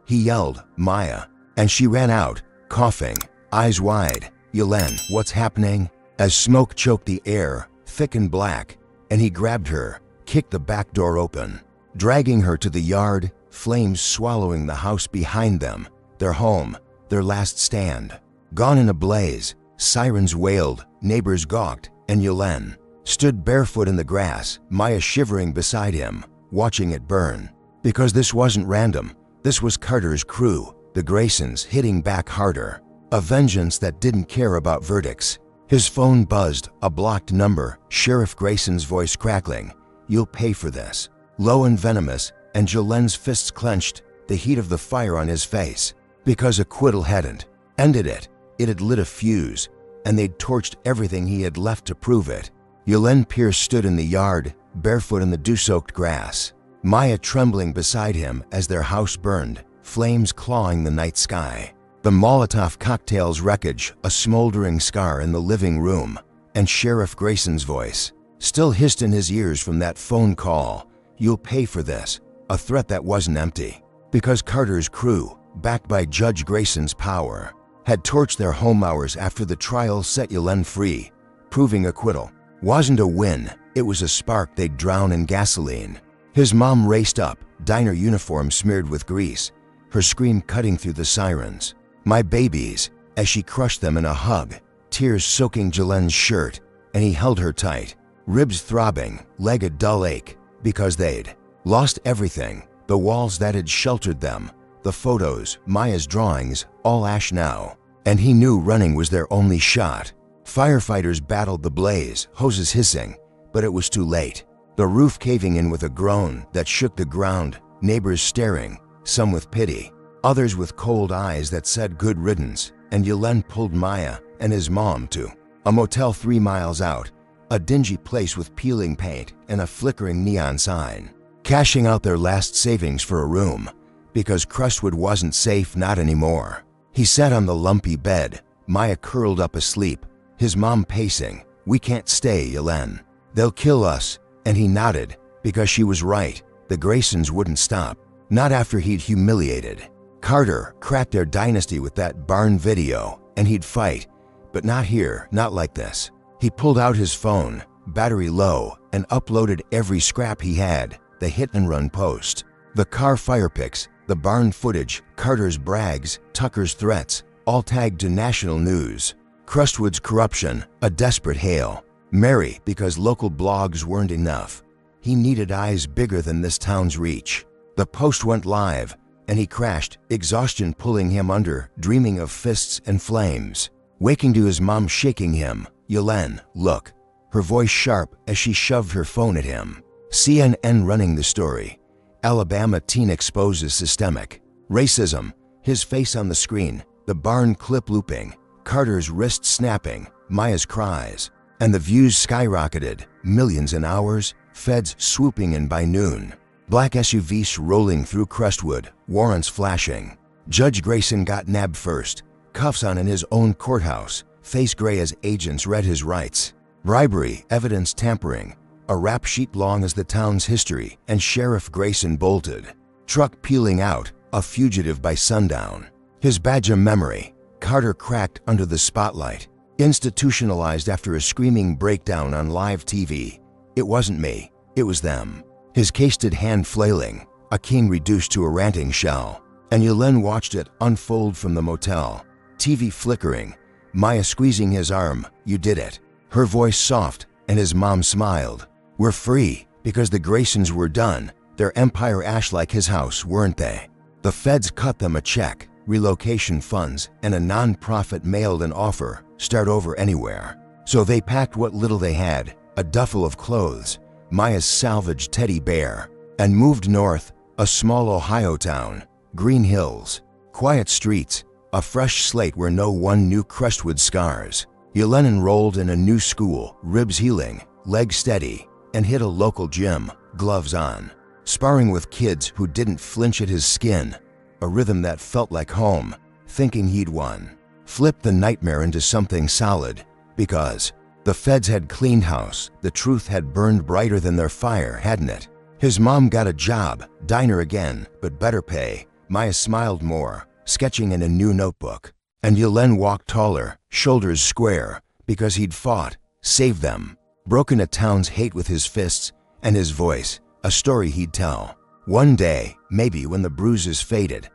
S1: He yelled, "Maya," and she ran out, coughing, eyes wide. "Yelena, what's happening?" As smoke choked the air, thick and black, and he grabbed her, kicked the back door open, dragging her to the yard, flames swallowing the house behind them, their home, their last stand. Gone in a blaze, sirens wailed, neighbors gawked, and Yelena stood barefoot in the grass, Maya shivering beside him, watching it burn. Because this wasn't random, this was Carter's crew, the Graysons hitting back harder. A vengeance that didn't care about verdicts. His phone buzzed, a blocked number, Sheriff Grayson's voice crackling. "You'll pay for this." Low and venomous, and Yelena's fists clenched, the heat of the fire on his face. Because acquittal hadn't ended it. It had lit a fuse, and they'd torched everything he had left to prove it. Yelena Pierce stood in the yard, barefoot in the dew-soaked grass. Maya trembling beside him as their house burned, flames clawing the night sky. The Molotov cocktail's wreckage, a smoldering scar in the living room, and Sheriff Grayson's voice still hissed in his ears from that phone call. "You'll pay for this," a threat that wasn't empty. Because Carter's crew, backed by Judge Grayson's power, had torched their home hours after the trial set Yelena free. Proving acquittal wasn't a win, it was a spark they'd drown in gasoline. His mom raced up, diner uniform smeared with grease, her scream cutting through the sirens. "My babies," as she crushed them in a hug, tears soaking Yelena's shirt, and he held her tight, ribs throbbing, leg a dull ache, because they'd lost everything, the walls that had sheltered them, the photos, Maya's drawings, all ash now. And he knew running was their only shot. Firefighters battled the blaze, hoses hissing, but it was too late. The roof caving in with a groan that shook the ground, neighbors staring, some with pity, others with cold eyes that said good riddance, and Yelena pulled Maya and his mom to a motel 3 miles out, a dingy place with peeling paint and a flickering neon sign, cashing out their last savings for a room, because Crestwood wasn't safe, not anymore. He sat on the lumpy bed, Maya curled up asleep, his mom pacing. "We can't stay, Yelena. They'll kill us," and he nodded, because she was right, the Graysons wouldn't stop, not after he'd humiliated Carter, cracked their dynasty with that barn video, and he'd fight, but not here, not like this. He pulled out his phone, battery low, and uploaded every scrap he had, the hit-and-run post, the car fire pics, the barn footage, Carter's brags, Tucker's threats, all tagged to national news. Crestwood's corruption, a desperate hail. Mary, because local blogs weren't enough. He needed eyes bigger than this town's reach. The post went live, and he crashed, exhaustion pulling him under, dreaming of fists and flames. Waking to his mom shaking him. "Yelena, look." Her voice sharp as she shoved her phone at him. CNN running the story. Alabama teen exposes systemic racism. His face on the screen, the barn clip looping, Carter's wrist snapping, Maya's cries. And the views skyrocketed, millions in hours, feds swooping in by noon. Black SUVs rolling through Crestwood, warrants flashing. Judge Grayson got nabbed first, cuffs on in his own courthouse, face gray as agents read his rights. Bribery, evidence tampering, a rap sheet long as the town's history, and Sheriff Grayson bolted. Truck peeling out, a fugitive by sundown. His badge of memory, Carter cracked under the spotlight, institutionalized after a screaming breakdown on live TV. It wasn't me, it was them. His cased hand flailing, a king reduced to a ranting shell. And Yelena watched it unfold from the motel. TV flickering, Maya squeezing his arm. "You did it." Her voice soft, and his mom smiled. "We're free, because the Graysons were done. Their empire ash like his house, weren't they?" The feds cut them a check, relocation funds, and a non-profit mailed an offer, start over anywhere. So they packed what little they had, a duffel of clothes, Maya's salvaged teddy bear, and moved north, a small Ohio town, green hills, quiet streets, a fresh slate where no one knew Crestwood scars. Yelena enrolled in a new school, ribs healing, legs steady, and hit a local gym, gloves on, sparring with kids who didn't flinch at his skin, a rhythm that felt like home, thinking he'd won. flipped the nightmare into something solid, because the feds had cleaned house, the truth had burned brighter than their fire, hadn't it? His mom got a job, diner again, but better pay. Maya smiled more, sketching in a new notebook. And Yelen walked taller, shoulders square, because he'd fought, saved them, broken a town's hate with his fists and his voice, a story he'd tell. One day, maybe when the bruises faded.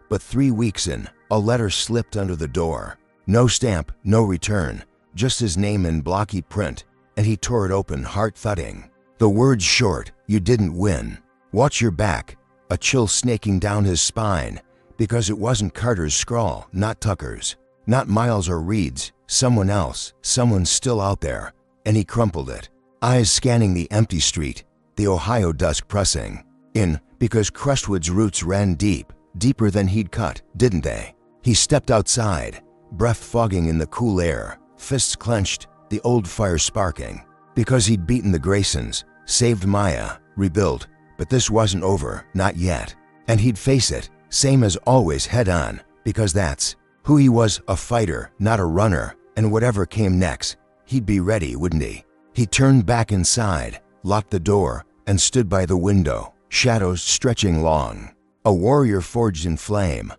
S1: But 3 weeks in, a letter slipped under the door. No stamp, no return, just his name in blocky print, and he tore it open, heart thudding. The words short, "You didn't win. Watch your back," a chill snaking down his spine, because it wasn't Carter's scrawl, not Tucker's, not Miles or Reed's, someone else, someone still out there, and he crumpled it, eyes scanning the empty street, the Ohio dusk pressing in, because Crestwood's roots ran deep, deeper than he'd cut, didn't they? He stepped outside, breath fogging in the cool air, fists clenched, the old fire sparking, because he'd beaten the Graysons, saved Maya, rebuilt, but this wasn't over, not yet. And he'd face it, same as always, head on, because that's who he was, a fighter, not a runner, and whatever came next, he'd be ready, wouldn't he? He turned back inside, locked the door, and stood by the window, shadows stretching long. A warrior forged in flame,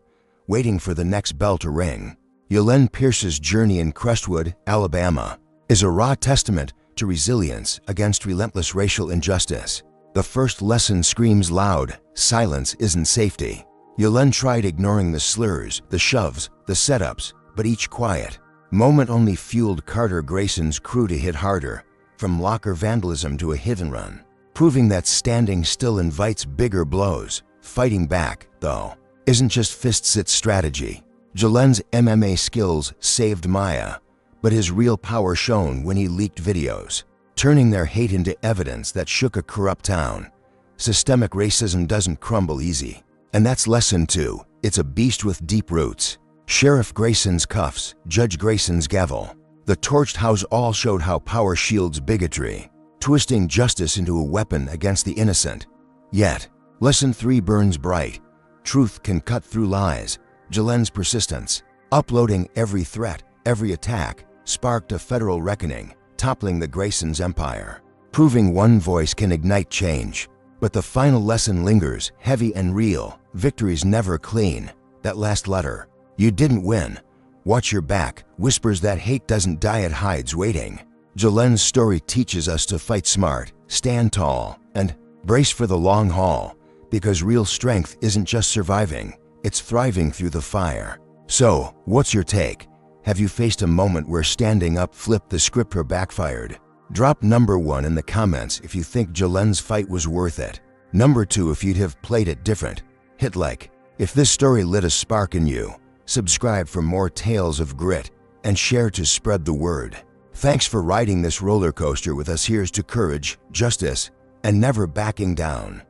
S1: waiting for the next bell to ring. Yelen Pierce's journey in Crestwood, Alabama, is a raw testament to resilience against relentless racial injustice. The first lesson screams loud, silence isn't safety. Yelen tried ignoring the slurs, the shoves, the setups, but each quiet moment only fueled Carter Grayson's crew to hit harder, from locker vandalism to a hit and run, proving that standing still invites bigger blows. Fighting back, though, isn't just fists, it's strategy. Yelen's MMA skills saved Maya, but his real power shone when he leaked videos, turning their hate into evidence that shook a corrupt town. Systemic racism doesn't crumble easy. And that's lesson 2. It's a beast with deep roots. Sheriff Grayson's cuffs, Judge Grayson's gavel, the torched house all showed how power shields bigotry, twisting justice into a weapon against the innocent. Yet, lesson 3 burns bright. Truth can cut through lies. Yelen's persistence, uploading every threat, every attack, sparked a federal reckoning, toppling the Graysons' empire, proving one voice can ignite change. But the final lesson lingers, heavy and real. Victory's never clean. That last letter, "You didn't win. Watch your back," whispers that hate doesn't die, it hides waiting. Yelen's story teaches us to fight smart, stand tall, and brace for the long haul, because real strength isn't just surviving, it's thriving through the fire. So, what's your take? Have you faced a moment where standing up flipped the script or backfired? Drop number 1 in the comments if you think Yelen's fight was worth it. Number 2 if you'd have played it different. Hit like if this story lit a spark in you. Subscribe for more tales of grit, and share to spread the word. Thanks for riding this roller coaster with us. Here's to courage, justice, and never backing down.